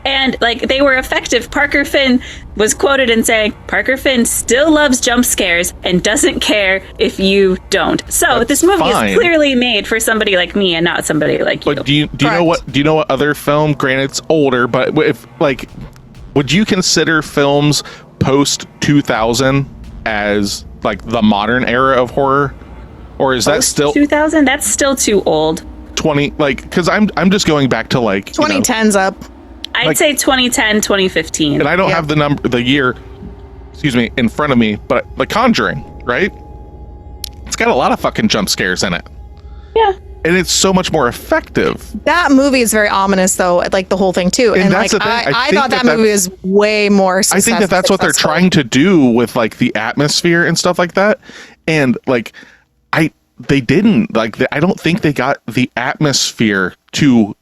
And like they were effective. Parker Finn was quoted in saying, Parker Finn still loves jump scares and doesn't care if you don't. So this movie fine. is clearly made for somebody like me and not somebody like you. But do you know what other film? Granted, it's older, but if like, would you consider films post 2000 as like the modern era of horror, or is that still 2000? That's still too old. 20? Like, because I'm just going back to like 2010's up. I'd Like- say 2010, 2015. and I don't Yeah. have the year, excuse me, in front of me, but The Conjuring, right? It's got a lot of fucking jump scares in it, Yeah. and it's so much more effective. That movie is very ominous, though. Like the whole thing too. And like that's the thing. I I think thought that that movie was way more. I think that that's what they're successful. trying to do with like the atmosphere and stuff like that. And like, they didn't like. I don't think they got the atmosphere to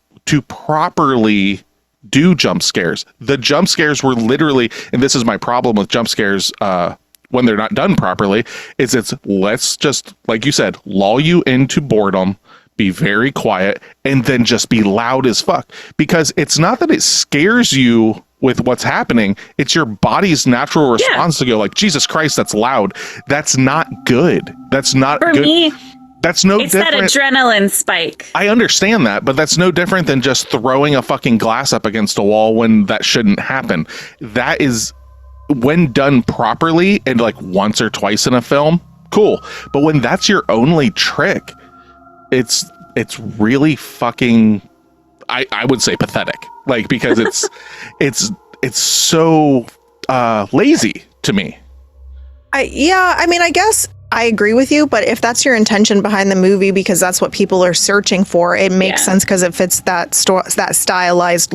properly do jump scares. The jump scares were literally, and this is my problem with jump scares when they're not done properly, is let's just, like you said, lull you into boredom, be very quiet, and then just be loud as fuck. Because it's not that it scares you with what's happening, it's your body's natural response to go like, Jesus Christ, that's loud. That's not good. That's not For good. me, That's no it's that different. adrenaline spike. I understand that, but that's no different than just throwing a fucking glass up against a wall when that shouldn't happen. That is, when done properly and like once or twice in a film, cool. But when that's your only trick, it's really fucking, I would say pathetic. like, because it's so lazy to me. I mean, I guess I agree with you, but if that's your intention behind the movie, because that's what people are searching for, it makes sense because it fits that stylized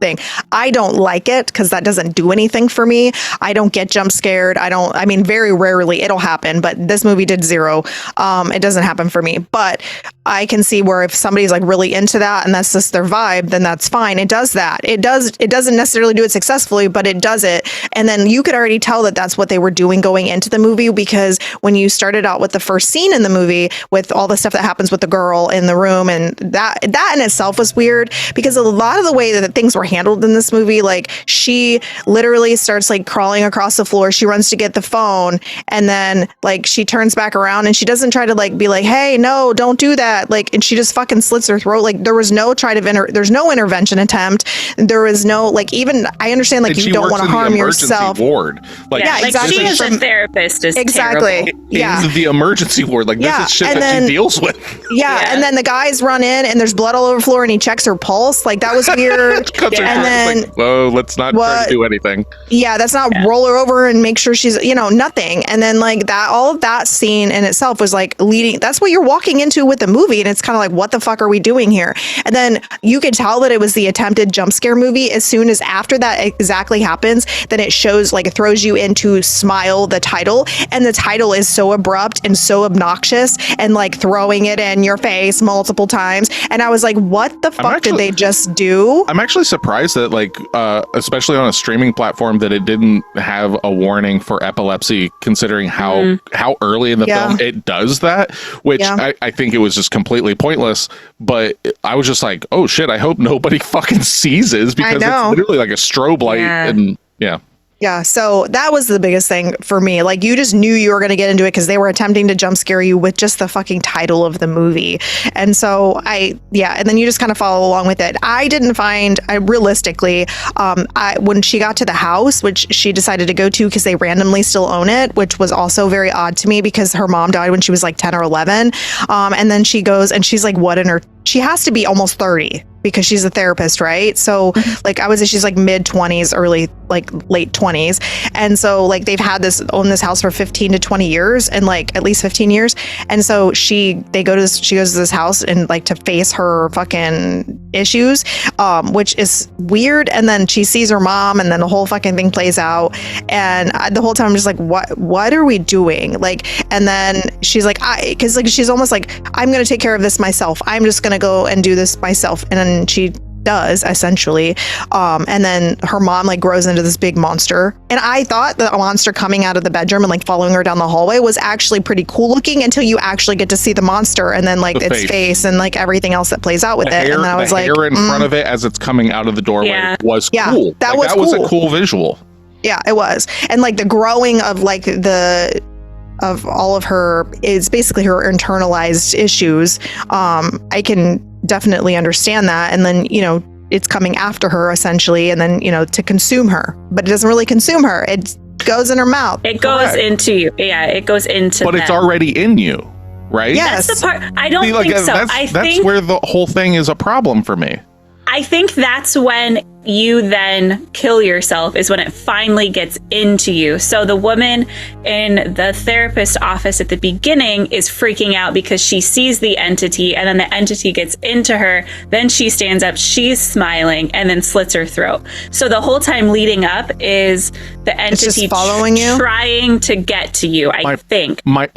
thing. I don't like it because that doesn't do anything for me. I don't get jump scared. I mean, very rarely it'll happen, but this movie did zero. It doesn't happen for me, but I can see where if somebody's like really into that and that's just their vibe, then that's fine. It does that. It doesn't necessarily do it successfully, but it does it. And then you could already tell that that's what they were doing going into the movie, because when you started out with the first scene in the movie with all the stuff that happens with the girl in the room, and that in itself was weird, because a lot of the way that things were handled in this movie, like she literally starts like crawling across the floor, she runs to get the phone, and then like she turns back around and she doesn't try to like be like, hey, no, don't do that, like, and she just fucking slits her throat. Like there was no there's no intervention attempt. There was no like, even I understand like you don't want to harm yourself. Ward. Like, exactly. She as a therapist is terrible. In the emergency ward, like this is shit that she deals with. And then the guys run in and there's blood all over the floor and he checks her pulse. Like that was weird. And then, like, whoa, let's not try to do anything. Yeah, that's not roll her over and make sure she's, nothing. And then like that, all of that scene in itself was like leading. That's what you're walking into with the movie. And it's kind of like, what the fuck are we doing here? And then you could tell that it was the attempted jump scare movie. As soon as after that exactly happens, then it shows like it throws you into Smile, the title. And the title is so abrupt and so obnoxious and like throwing it in your face multiple times. And I was like, what the fuck did they just do? I'm actually surprised that like, especially on a streaming platform, that it didn't have a warning for epilepsy, considering how early in the film it does that, which I think it was just completely pointless. But I was just like, oh shit, I hope nobody fucking seizes, because it's literally like a strobe light. And yeah, so that was the biggest thing for me. Like, you just knew you were going to get into it because they were attempting to jump scare you with just the fucking title of the movie. And so and then you just kind of follow along with it. I didn't find, realistically, when she got to the house, which she decided to go to because they randomly still own it, which was also very odd to me because her mom died when she was like 10 or 11. And then she goes and she's like, she has to be almost 30 because she's a therapist, right? So like I would say she's like mid 20s, early, like late 20s. And so like they've owned this house for 15 to 20 years and like at least 15 years. And so she goes to this house and like to face her fucking issues, which is weird. And then she sees her mom and then the whole fucking thing plays out. And the whole time I'm just like, what are we doing? Like, and then she's like, cause like, she's almost like, I'm going to take care of this myself. I'm just going to go and do this myself. And then she does, essentially. And then her mom like grows into this big monster. And I thought the monster coming out of the bedroom and like following her down the hallway was actually pretty cool looking until you actually get to see the monster and then like its face and like everything else that plays out with it. And then I was like, hair in front of it as it's coming out of the doorway was cool. That was cool. A cool visual. Yeah, it was. And like the growing of like of all of her is basically her internalized issues. I can definitely understand that. And then, it's coming after her essentially. And then, to consume her, but it doesn't really consume her. It goes in her mouth. It goes into you. Yeah. It goes into But it's already in you, right? Yes. That's the part. I don't think so. That's where the whole thing is a problem for me. I think that's when you then kill yourself, is when it finally gets into you. So the woman in the therapist's office at the beginning is freaking out because she sees the entity, and then the entity gets into her. Then she stands up, she's smiling, and then slits her throat. So the whole time leading up is the entity following you, trying to get to you. I think. My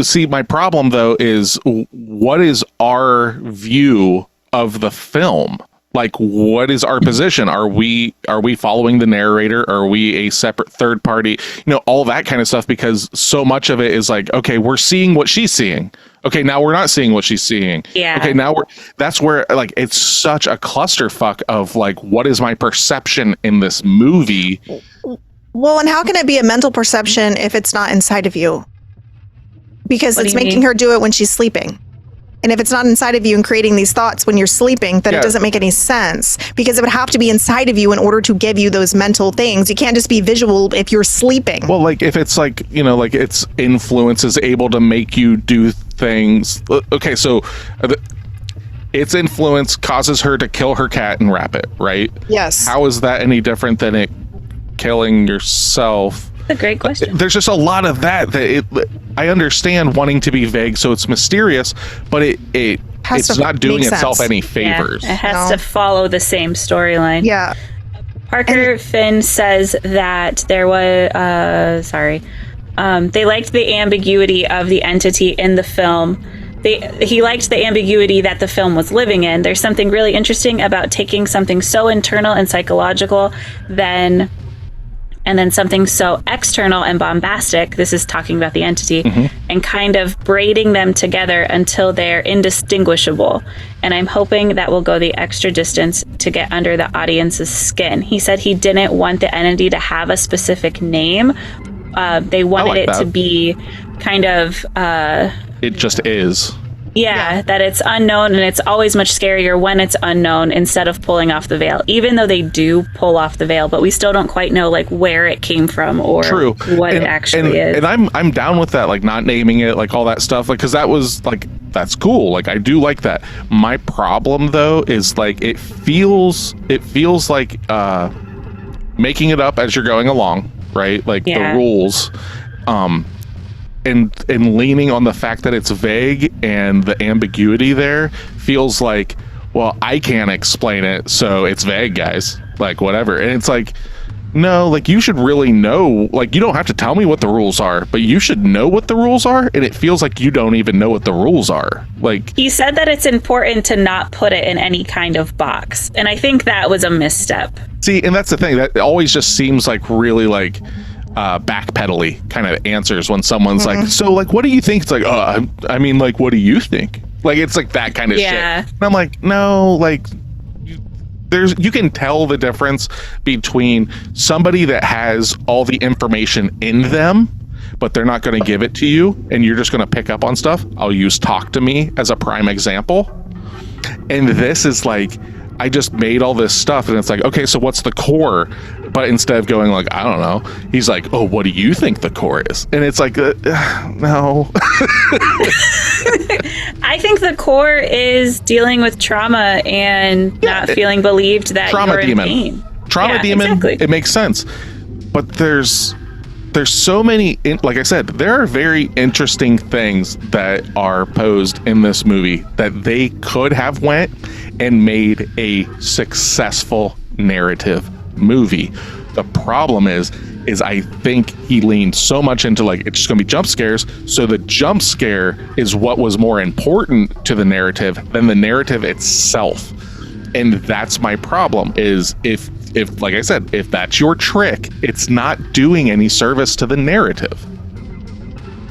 problem though is, what is our view of the film? Like, what is our position? Are we following the narrator? Are we a separate third party? All that kind of stuff, because so much of it is like, okay, we're seeing what she's seeing. Okay, now we're not seeing what she's seeing. Yeah. Okay, now that's where like it's such a clusterfuck of like, what is my perception in this movie? Well, and how can it be a mental perception if it's not inside of you? Because it's making her do it when she's sleeping. And if it's not inside of you and creating these thoughts when you're sleeping, then it doesn't make any sense, because it would have to be inside of you in order to give you those mental things. You can't just be visual if you're sleeping. Well, like if it's like, like its influence is able to make you do things. Okay, so its influence causes her to kill her cat and wrap it, right? Yes. How is that any different than it killing yourself? That's a great question. There's just a lot of that I understand wanting to be vague so it's mysterious, but it's not doing itself any favors. Yeah, it has to follow the same storyline. Yeah. Parker Finn says that there was they liked the ambiguity of the entity in the film. He liked the ambiguity that the film was living in. There's something really interesting about taking something so internal and psychological and then something so external and bombastic, this is talking about the entity, and kind of braiding them together until they're indistinguishable. And I'm hoping that will go the extra distance to get under the audience's skin. He said he didn't want the entity to have a specific name. They wanted it to be kind of... it just is. Yeah, that it's unknown, and it's always much scarier when it's unknown instead of pulling off the veil, even though they do pull off the veil, but we still don't quite know like where it came from or what it actually is. And I'm down with that, like not naming it, like all that stuff, like because that was like, that's cool, like I do like that. My problem though is like it feels like making it up as you're going along, right? Like the rules, and leaning on the fact that it's vague and the ambiguity there feels like, well, I can't explain it, so it's vague, guys, like whatever. And it's like, no, like you should really know, like you don't have to tell me what the rules are, but you should know what the rules are. And it feels like you don't even know what the rules are. Like, he said that it's important to not put it in any kind of box, and I think that was a misstep. See, and that's the thing, that always just seems like really like backpedally kind of answers when someone's like, so like what do you think? It's like, I mean, like, what do you think? Like, it's like that kind of shit. And I'm like, no, like you can tell the difference between somebody that has all the information in them, but they're not going to give it to you, and you're just going to pick up on stuff. I'll use Talk to Me as a prime example. And this is like, I just made all this stuff, and it's like, okay, so what's the core? But instead of going like, I don't know, he's like, oh, what do you think the core is? And it's like, no. I think the core is dealing with trauma and not feeling believed that you're in pain. Trauma demon, exactly. It makes sense. But there's so many, like I said, there are very interesting things that are posed in this movie that they could have went and made a successful narrative movie. The problem is I think he leaned so much into like, it's just gonna be jump scares, so the jump scare is what was more important to the narrative than the narrative itself. And that's my problem, is if like I said, if that's your trick, it's not doing any service to the narrative.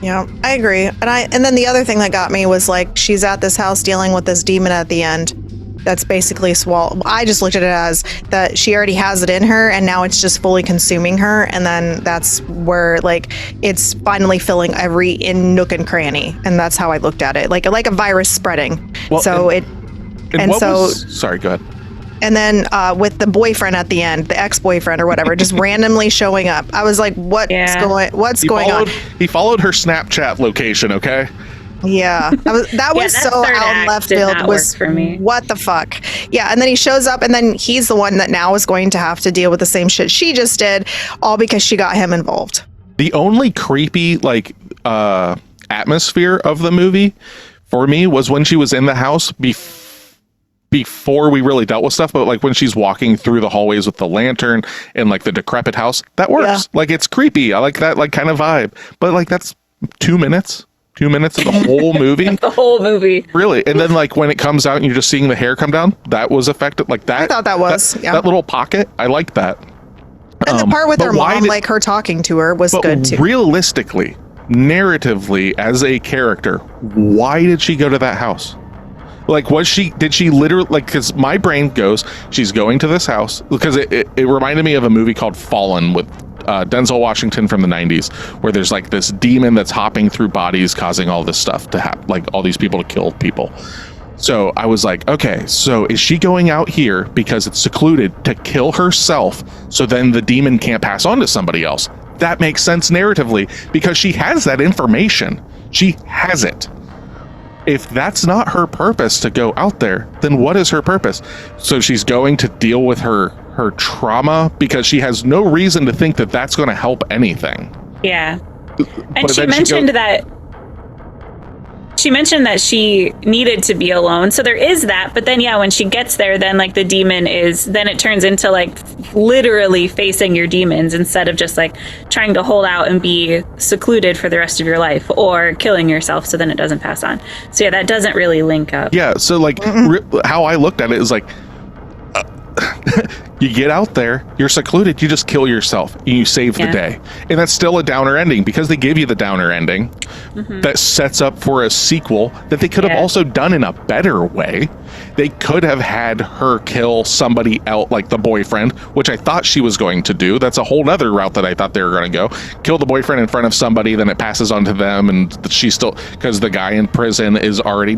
Yeah, I agree. And then the other thing that got me was like, she's at this house dealing with this demon at the end that's basically swallowed. I just looked at it as that she already has it in her, and now it's just fully consuming her. And then that's where like it's finally filling every nook and cranny. And that's how I looked at it, like a virus spreading. Well, sorry, go ahead. And then with the boyfriend at the end, the ex-boyfriend or whatever, just randomly showing up. I was like, what's going on? He followed her Snapchat location, okay? Yeah. That was so out in left field. Was for me. What the fuck? Yeah, and then he shows up, and then he's the one that now is going to have to deal with the same shit she just did, all because she got him involved. The only creepy, like, atmosphere of the movie for me was when she was in the house before we really dealt with stuff, but like when she's walking through the hallways with the lantern and like the decrepit house, that works. Yeah. Like, it's creepy. I like that like kind of vibe, but like that's 2 minutes of the whole movie. The whole movie, really. And then like when it comes out and you're just seeing the hair come down, that was effective. Like that, I thought that was that little pocket, I like that. And the part with her mom, like her talking to her, was good too. Realistically, narratively, as a character, why did she go to that house? Like, did she literally, like, because my brain goes, she's going to this house, because it reminded me of a movie called Fallen with Denzel Washington from the 90s, where there's like this demon that's hopping through bodies, causing all this stuff to happen, like all these people to kill people. So I was like, okay, so is she going out here because it's secluded to kill herself, so then the demon can't pass on to somebody else? That makes sense narratively, because she has that information. She has it. If that's not her purpose to go out there, then what is her purpose? So she's going to deal with her trauma because she has no reason to think that that's going to help anything. Yeah. And she mentioned that she needed to be alone. So there is that. But then, yeah, when she gets there, then like the demon then it turns into like literally facing your demons instead of just like trying to hold out and be secluded for the rest of your life or killing yourself so then it doesn't pass on. So yeah, that doesn't really link up. Yeah. So like how I looked at it is like, you get out there, you're secluded, you just kill yourself, and you save the day. And that's still a downer ending because they give you the downer ending that sets up for a sequel that they could have also done in a better way. They could have had her kill somebody else, like the boyfriend, which I thought she was going to do. That's a whole other route that I thought they were going to go. Kill the boyfriend in front of somebody, then it passes on to them, and she's still, because the guy in prison has already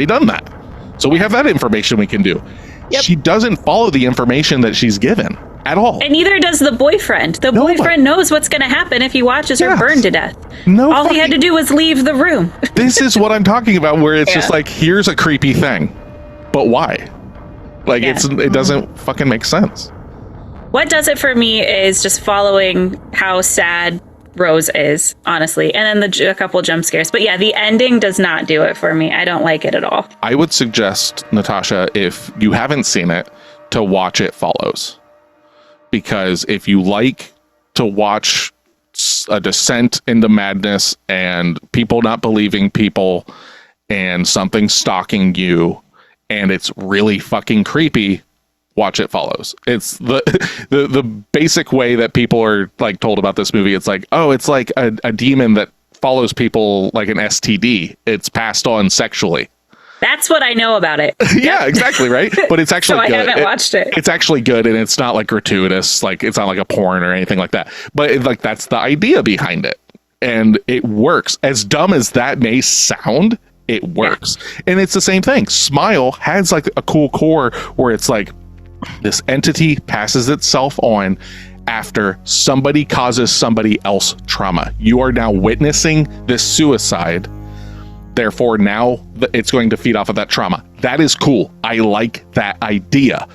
done that. So we have that information we can do. Yep. She doesn't follow the information that she's given at all. And neither does the boyfriend. The boyfriend knows what's going to happen if he watches her burn to death. All he had to do was leave the room. This is what I'm talking about, where it's just like, here's a creepy thing. But why? Like, it doesn't fucking make sense. What does it for me is just following how sad Rose is, honestly. And then a couple jump scares. But yeah, the ending does not do it for me. I don't like it at all. I would suggest, Natasha, if you haven't seen it, to watch It Follows. Because if you like to watch a descent into madness and people not believing people and something stalking you and it's really fucking creepy, watch It Follows. It's the basic way that people are like told about this movie. It's like, oh, it's like a demon that follows people like an STD. It's passed on sexually. That's what I know about it. Yeah, exactly, right? But it's actually so I haven't watched it. It's actually good, and it's not like gratuitous, like it's not like a porn or anything like that. But like that's the idea behind it. And it works. As dumb as that may sound, it works. And it's the same thing. Smile has like a cool core where it's like this entity passes itself on after somebody causes somebody else trauma. You are now witnessing this suicide. Therefore, now it's going to feed off of that trauma. That is cool. I like that idea.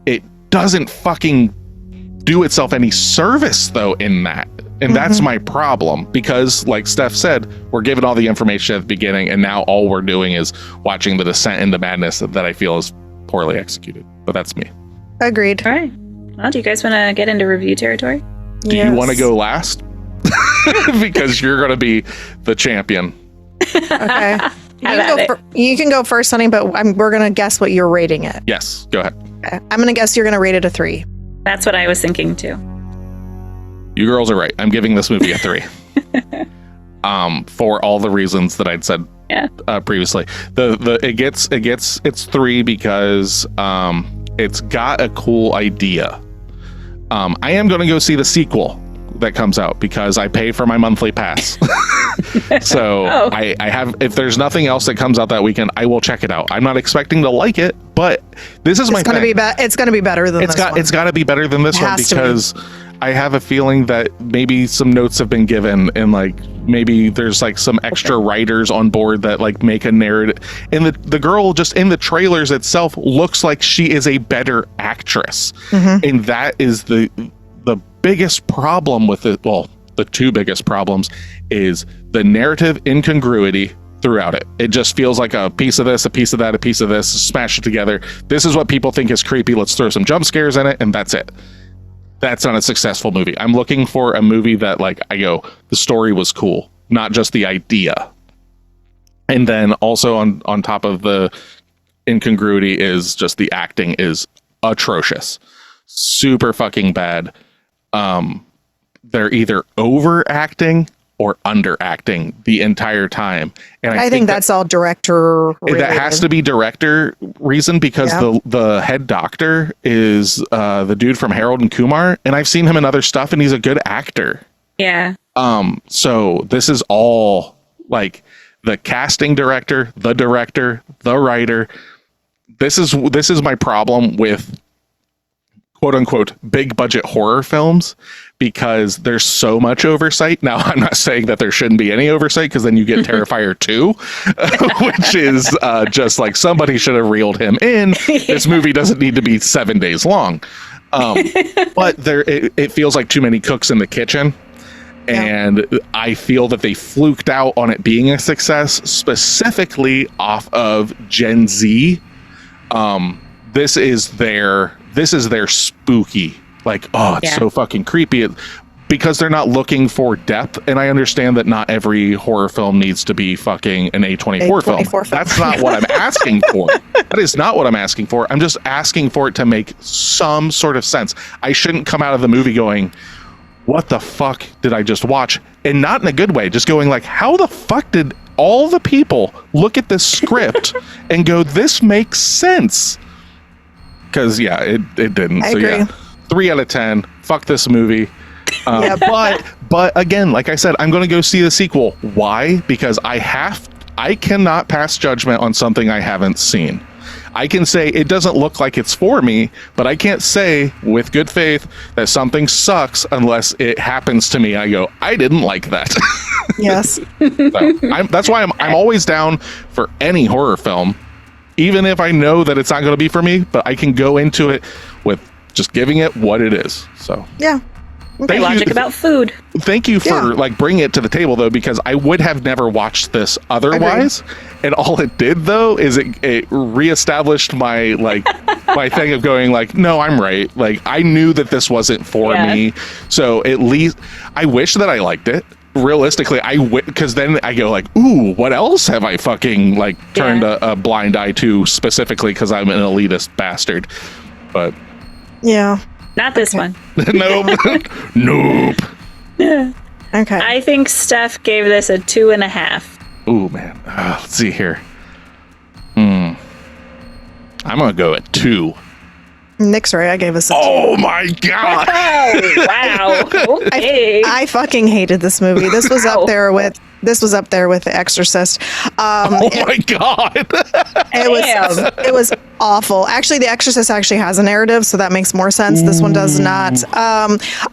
It doesn't fucking do itself any service, though, in that. And that's my problem. Because, like Steph said, we're given all the information at the beginning, and now all we're doing is watching the descent into madness that I feel is poorly executed. But that's me. Agreed. All right. Well, do you guys want to get into review territory? Do you want to go last? Because you're going to be the champion. Okay. You can go first, honey, but we're going to guess what you're rating it. Yes, go ahead. Okay. I'm going to guess you're going to rate it a 3. That's what I was thinking too. You girls are right. I'm giving this movie a 3. For all the reasons that I'd said previously. It's 3 because it's got a cool idea. I am going to go see the sequel that comes out because I pay for my monthly pass. So I have, if there's nothing else that comes out that weekend, I will check it out. I'm not expecting to like it, but this is my thing. It's going to be better than this one. It's got to be better than this one because I have a feeling that maybe some notes have been given and like maybe there's like some extra writers on board that like make a narrative. And the girl just in the trailers itself looks like she is a better actress. And that is the biggest problem with it. Well, the two biggest problems is the narrative incongruity throughout it. It just feels like a piece of this, a piece of that, a piece of this, smashed it together. This is what people think is creepy. Let's throw some jump scares in it, and that's it. That's not a successful movie. I'm looking for a movie that, like, I go, the story was cool, not just the idea. And then also on top of the incongruity is just the acting is atrocious. Super fucking bad. They're either overacting or underacting the entire time. And I think that's all director related. That has to be director reason because the head doctor is the dude from Harold and Kumar, and I've seen him in other stuff and he's a good actor. Yeah. So this is all like the casting director, the writer. This is my problem with quote unquote big budget horror films because there's so much oversight. Now, I'm not saying that there shouldn't be any oversight, because then you get Terrifier 2, which is just like somebody should have reeled him in. This movie doesn't need to be 7 days long. But it feels like too many cooks in the kitchen. And I feel that they fluked out on it being a success, specifically off of Gen Z. This is their spooky, like, oh, it's so fucking creepy, because they're not looking for depth. And I understand that not every horror film needs to be fucking an A24 film. That's not what I'm asking for. That is not what I'm asking for. I'm just asking for it to make some sort of sense. I shouldn't come out of the movie going, what the fuck did I just watch? And not in a good way, just going like, how the fuck did all the people look at this script and go, this makes sense? Because it didn't. I agree. 3 out of 10. Fuck this movie. But again, like I said, I'm going to go see the sequel. Why? Because I cannot pass judgment on something I haven't seen. I can say it doesn't look like it's for me, but I can't say with good faith that something sucks unless it happens to me. I go, I didn't like that. Yes. So that's why I'm always down for any horror film, even if I know that it's not going to be for me, but I can go into it with just giving it what it is. So yeah. Logic about food. Thank you for like bringing it to the table, though, because I would have never watched this otherwise. And all it did, though, is it reestablished my my thing of going like, no, I'm right. Like, I knew that this wasn't for me. So at least I wish that I liked it. Realistically, because then I go like, ooh, what else have I fucking like turned a blind eye to, specifically because I'm an elitist bastard. But not this one. Nope. Okay. I think Steph gave this a 2.5. Ooh, man. Let's see here. I'm gonna go at 2. Nick's right. I gave us a 2. Oh my god! Oh, wow. Okay. I fucking hated this movie. This was up there with The Exorcist. Oh my god! It was awful. Actually, The Exorcist actually has a narrative, so that makes more sense. This one does not.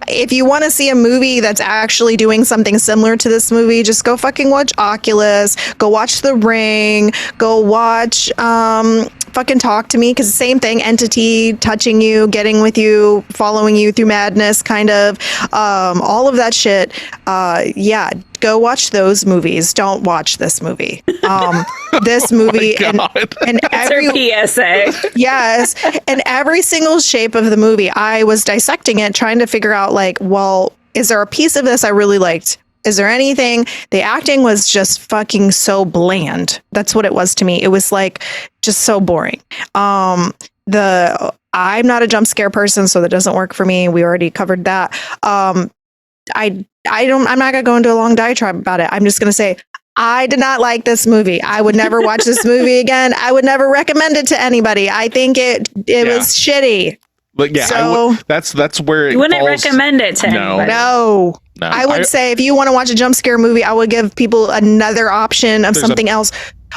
If you want to see a movie that's actually doing something similar to this movie, just go fucking watch Oculus. Go watch The Ring. Go watch fucking Talk to Me, because the same thing, entity touching you, getting with you, following you through madness, kind of all of that shit. Go watch those movies. Don't watch this movie. This movie and every PSA. Yes, and every single shape of the movie, I was dissecting it, trying to figure out like, well, is there a piece of this I really liked? Is there anything? The acting was just fucking so bland. That's what it was to me. It was like just so boring. I'm not a jump scare person, so that doesn't work for me. We already covered that. I'm not gonna go into a long diatribe about it. I'm just gonna say I did not like this movie. I would never watch this movie again. I would never recommend it to anybody. I think it was shitty. But yeah, so, that's where you wouldn't recommend it to anybody. No. I would say if you want to watch a jump scare movie, I would give people another option of something else.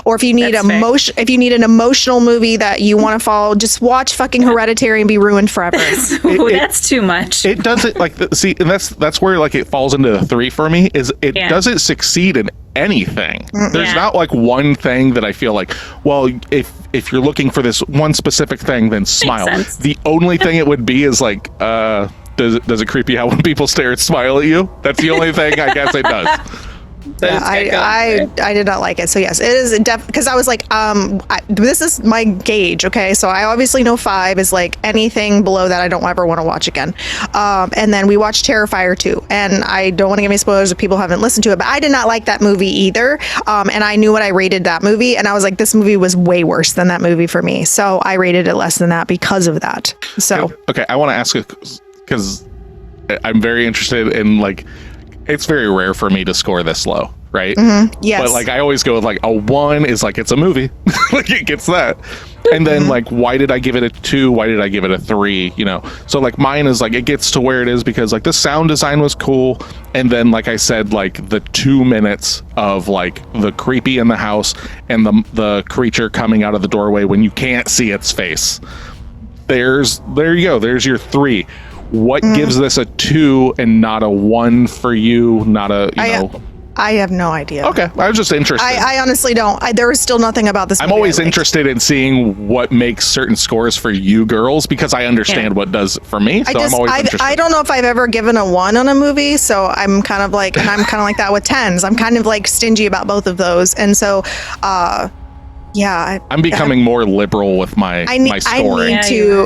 Or if you need an emotional movie that you want to follow, just watch fucking Hereditary and be ruined forever. That's too much. It doesn't and that's where like it falls into the 3 for me. Is it doesn't succeed in anything. There's not like one thing that I feel like, well, if you're looking for this one specific thing, then Smile. The only thing it would be is like, does it creep you out when people stare and smile at you? That's the only thing I guess it does. I did not like it. So yes, it is because I was like, this is my gauge. Okay, so I obviously know 5 is like anything below that I don't ever want to watch again. And then we watched Terrifier 2, and I don't want to give any spoilers if people haven't listened to it, but I did not like that movie either. And I knew what I rated that movie, and I was like, this movie was way worse than that movie for me. So I rated it less than that because of that. So okay, I want to ask because I'm very interested in like. It's very rare for me to score this low, right? Yes. But like I always go with like a 1 is like it's a movie. Like it gets that. And then like why did I give it a 2? Why did I give it a 3? You know? So like mine is like it gets to where it is because like the sound design was cool. And then like I said, like the 2 minutes of like the creepy in the house and the creature coming out of the doorway when you can't see its face. there you go. There's your 3. What gives this a 2 and not a 1 for you? Not a, I have no idea. Okay, I was just interested. I honestly don't. There is still nothing about this movie I'm always I like. interested in seeing what makes certain scores for you girls, because I understand what does for me. So I'm always interested. I don't know if I've ever given a 1 on a movie, so I'm kind of like, and I'm kind of like that with 10s. I'm kind of like stingy about both of those, and so, I'm becoming more liberal with my scoring.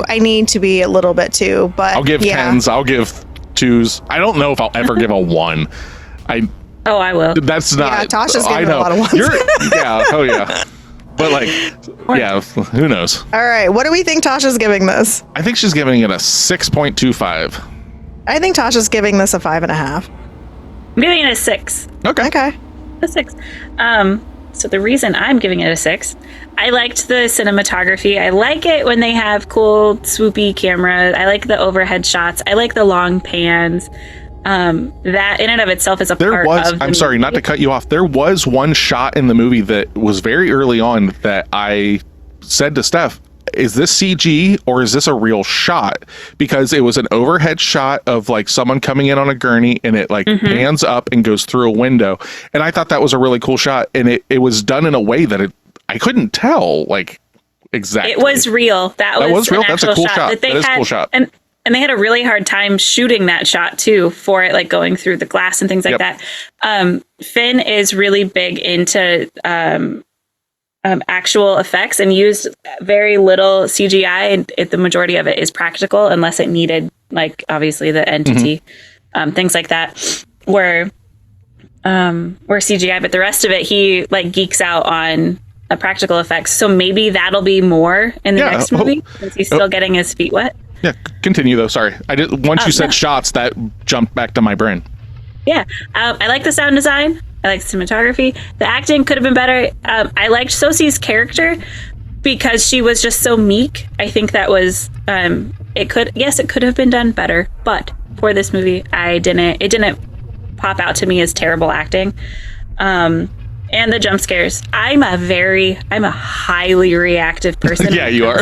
I need to be a little bit too, but I'll give 10s. I'll give 2s. I don't know if I'll ever give a 1. Oh, I will. That's not. Yeah, Tasha's giving a lot of 1s. Oh yeah. But like, yeah, who knows? All right, what do we think Tasha's giving this? I think she's giving it a 6.25. I think Tasha's giving this a 5.5. I'm giving it a 6. Okay. A 6. So the reason I'm giving it a 6, I liked the cinematography. I like it when they have cool swoopy cameras. I like the overhead shots. I like the long pans. That in and of itself is a part of the I'm sorry, not to cut you off. There was one shot in the movie that was very early on that I said to Steph, is this CG or is this a real shot? Because it was an overhead shot of like someone coming in on a gurney, and it like pans up and goes through a window. And I thought that was a really cool shot. And it was done in a way that I couldn't tell like exactly. It was real. That was real. That's a cool shot. That is a cool shot. And they had a really hard time shooting that shot too, for it like going through the glass and things like that. Finn is really big into actual effects and used very little CGI, and the majority of it is practical unless it needed, like obviously the entity, things like that were CGI, but the rest of it he like geeks out on practical effects. So maybe that'll be more in the next movie, since he's still getting his feet wet. Yeah, continue though. Sorry, once you said shots, that jumped back to my brain. Yeah, I like the sound design. I like the cinematography. The acting could have been better. I liked Sosie's character because she was just so meek. I think that was it could have been done better, but for this movie, it didn't pop out to me as terrible acting. And the jump scares. I'm a highly reactive person. Yeah, you are.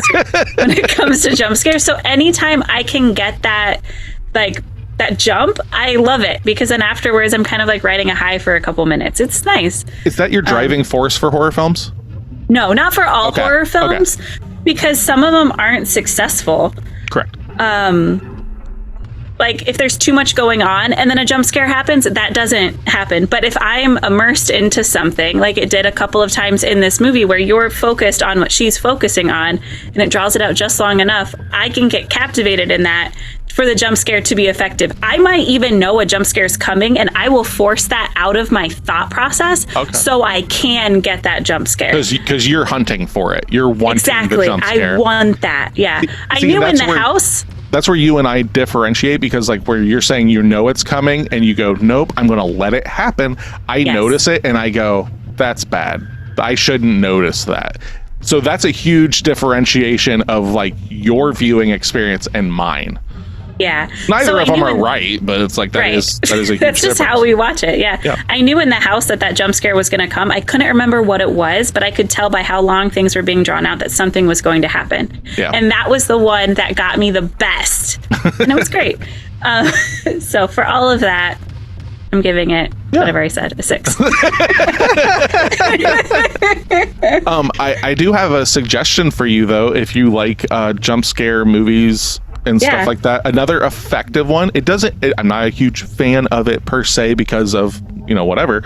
When it comes to jump scares. So anytime I can get that, like, that jump, I love it, because then afterwards I'm kind of like riding a high for a couple minutes. It's nice. Is that your driving force for horror films? No, not for all horror films, because some of them aren't successful. Correct. Like if there's too much going on and then a jump scare happens, that doesn't happen. But if I'm immersed into something, like it did a couple of times in this movie where you're focused on what she's focusing on and it draws it out just long enough, I can get captivated in that for the jump scare to be effective. I might even know a jump scare is coming and I will force that out of my thought process so I can get that jump scare. Because you're hunting for it. You're wanting the jump scare. I want that. Yeah. I knew in the house. That's where you and I differentiate, because like where you're saying it's coming and you go, nope, I'm going to let it happen. I notice it and I go, that's bad. I shouldn't notice that. So that's a huge differentiation of like your viewing experience and mine. Yeah. Neither of them are right, but it's like that is a huge That's just difference. how we watch it. Yeah. I knew in the house that jump scare was going to come. I couldn't remember what it was, but I could tell by how long things were being drawn out that something was going to happen. Yeah. And that was the one that got me the best. And it was great. So for all of that, I'm giving it whatever I said, a 6. I do have a suggestion for you though, if you like jump scare movies and stuff like that. Another effective one. I'm not a huge fan of it per se because of, whatever,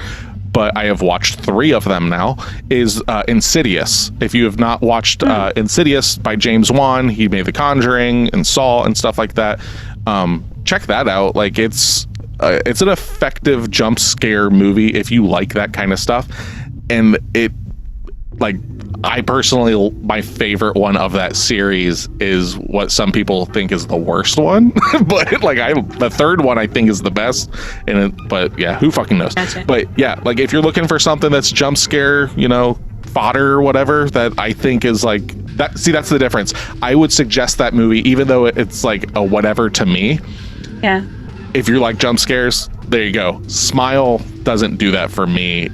but I have watched 3 of them now, is Insidious. If you have not watched Insidious by James Wan, he made The Conjuring and Saw and stuff like that. Check that out. Like it's an effective jump scare movie if you like that kind of stuff. And I personally, my favorite one of that series is what some people think is the worst one, but the third one I think is the best. But yeah, who fucking knows? Gotcha. But yeah, like if you're looking for something that's jump scare, fodder or whatever, that I think is like that. See, that's the difference. I would suggest that movie, even though it's like a whatever to me. Yeah. If you like jump scares, there you go. Smile doesn't do that for me.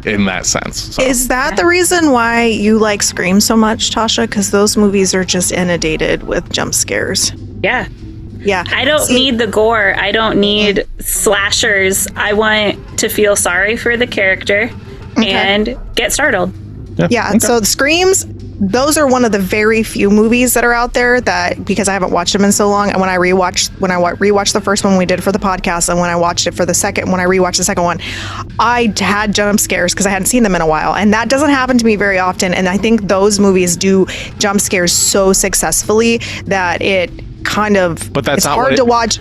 in that sense. So. Is that the reason why you like Scream so much, Tasha? Because those movies are just inundated with jump scares. Yeah. Yeah. I don't need the gore. I don't need slashers. I want to feel sorry for the character and get startled. Yeah. Okay. So the Screams, those are one of the very few movies that are out there that, because I haven't watched them in so long, and when I rewatched the first one we did for the podcast, and when I watched it for the second, when I rewatched the second one, I had jump scares because I hadn't seen them in a while, and that doesn't happen to me very often. And I think those movies do jump scares so successfully that it kind of, but that's it's not hard to watch.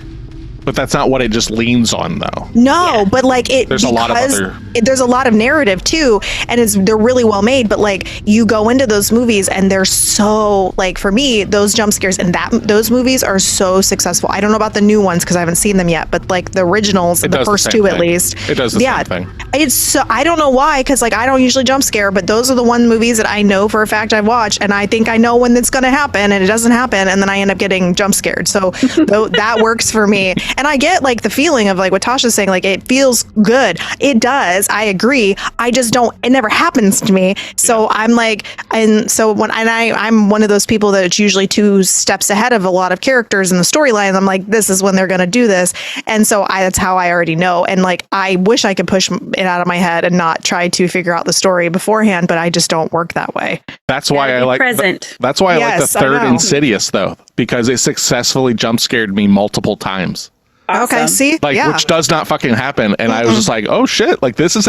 But that's not what it just leans on, though. No, but like it, there's a lot of there's a lot of narrative too, and they're really well made. But like you go into those movies and they're so, like, for me, those jump scares and those movies are so successful. I don't know about the new ones because I haven't seen them yet, but like the originals, the first two at least, it does the same thing. It's so, I don't know why, because like I don't usually jump scare, but those are the one movies that I know for a fact I've watched, and I think I know when it's going to happen, and it doesn't happen, and then I end up getting jump scared. So that works for me, and I get like the feeling of like what Tasha's saying, like it feels good. It does. I agree. I just don't. It never happens to me. So I'm like, and so I'm one of those people that it's usually 2 steps ahead of a lot of characters in the storylines. I'm like, this is when they're going to do this, and so that's how I already know. And like, I wish I could push it out of my head and not try to figure out the story beforehand, but I just don't work that way. That's why I like present. That's why I like the Yes, I third know. Insidious, though, because it successfully jump scared me multiple times. Awesome. Okay, see, Like, which does not fucking happen, and I was just like, oh shit, like this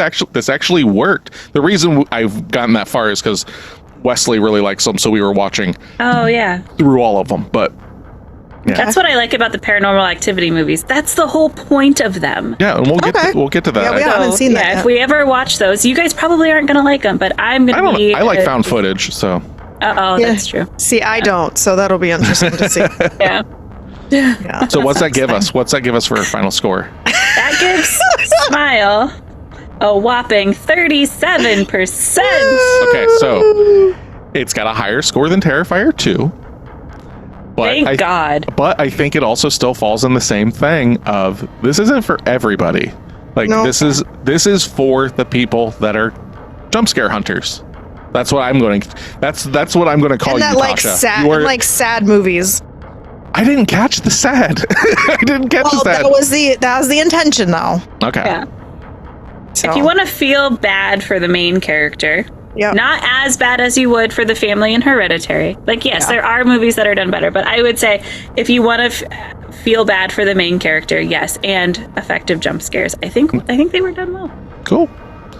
actually worked. The reason I've gotten that far is because Wesley really likes them, so we were watching Oh, yeah. through all of them. But yeah, That's what I like about the Paranormal Activity movies. That's the whole point of them. yeah, and we'll get to that. Yeah, we haven't seen that yet. If we ever watch those, you guys probably aren't going to like them, but I'm going to be... I like found footage, so Oh, Yeah. that's true. See, I don't, so that'll be interesting to see. Yeah. Yeah. so what's that give us? What's that give us for a final score? That gives Smile a whopping 37%. Okay, so it's got a higher score than Terrifier 2. But Thank God. But I think it also still falls in the same thing of this isn't for everybody. Like No. this is for the people that are jump scare hunters. That's what I'm going. That's what I'm going to call And you, that like Tasha. sad, You are- like sad movies. I didn't catch the sad. I didn't catch Well, the sad. that was the intention, though. Okay. Yeah. So, If you want to feel bad for the main character, Yep. not as bad as you would for the family in Hereditary. Like, yes, there are movies that are done better, but I would say if you want to feel bad for the main character, yes, and effective jump scares, I think they were done well. Cool.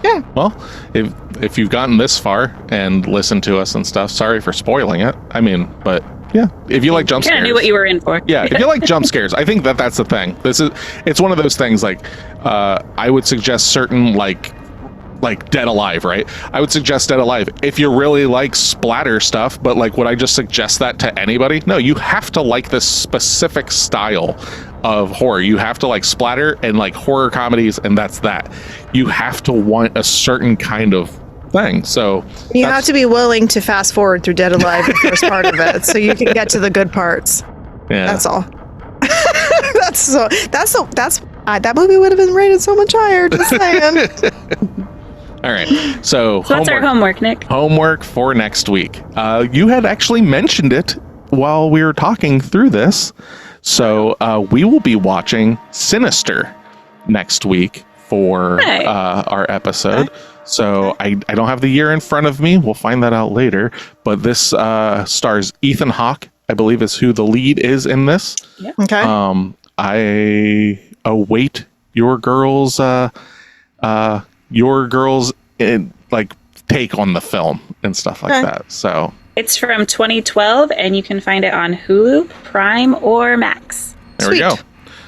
Yeah. Well, if you've gotten this far and listened to us and stuff, sorry for spoiling it. I mean, but yeah, if you like jump Kind scares, of knew what you were in for. yeah, if you like jump scares, I think that's the thing. It's one of those things like I would suggest certain like Dead Alive, right? I would suggest Dead Alive if you really like splatter stuff, but like would I just suggest that to anybody? No, you have to like this specific style of horror. You have to like splatter and like horror comedies, and that's that. You have to want a certain kind of thing. So you have to be willing to fast forward through Dead Alive, the first part of it, so you can get to the good parts. yeah. That's all. That movie would have been rated so much higher. Just saying. All right. So What's our homework, Nick? Homework for next week. You had actually mentioned it while we were talking through this. So we will be watching Sinister next week for Hey. our episode. So I don't have the year in front of me. We'll find that out later. But this stars Ethan Hawke, I believe is who the lead is in this. Okay. I await your girls' like take on the film and stuff like Okay. that. So It's from 2012, and you can find it on Hulu, Prime, or Max. there we go. Sweet.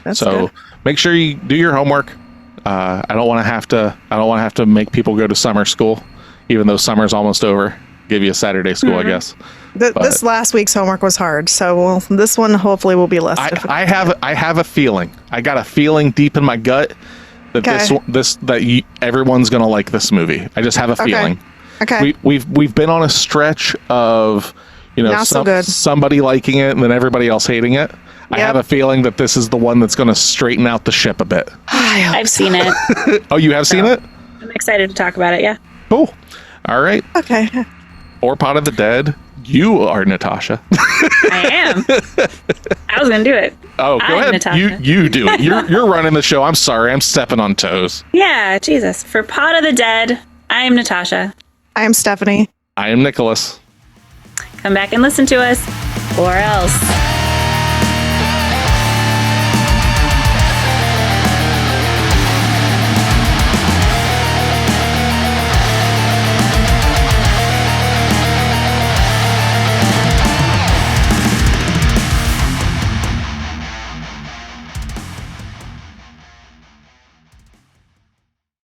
That's So good. make sure you do your homework. I don't want to have to make people go to summer school, even though summer's almost over. Give you a Saturday school, I guess. This last week's homework was hard, so this one hopefully will be less difficult. I have a feeling. I got a feeling deep in my gut that Okay. everyone's gonna like this movie. I just have a feeling. Okay. We've been on a stretch of Not so good. somebody liking it and then everybody else hating it. I Yep. have a feeling that this is the one that's going to straighten out the ship a bit. I've seen it. Oh, you have seen it? I'm excited to talk about it. Yeah. Cool. All right. Okay. For Pod of the Dead, you are Natasha. I am. I was going to do it. Oh, go ahead. Natasha. You do it. You're running the show. I'm sorry. I'm stepping on toes. Yeah, Jesus. For Pod of the Dead, I am Natasha. I am Stephanie. I am Nicholas. Come back and listen to us, or else.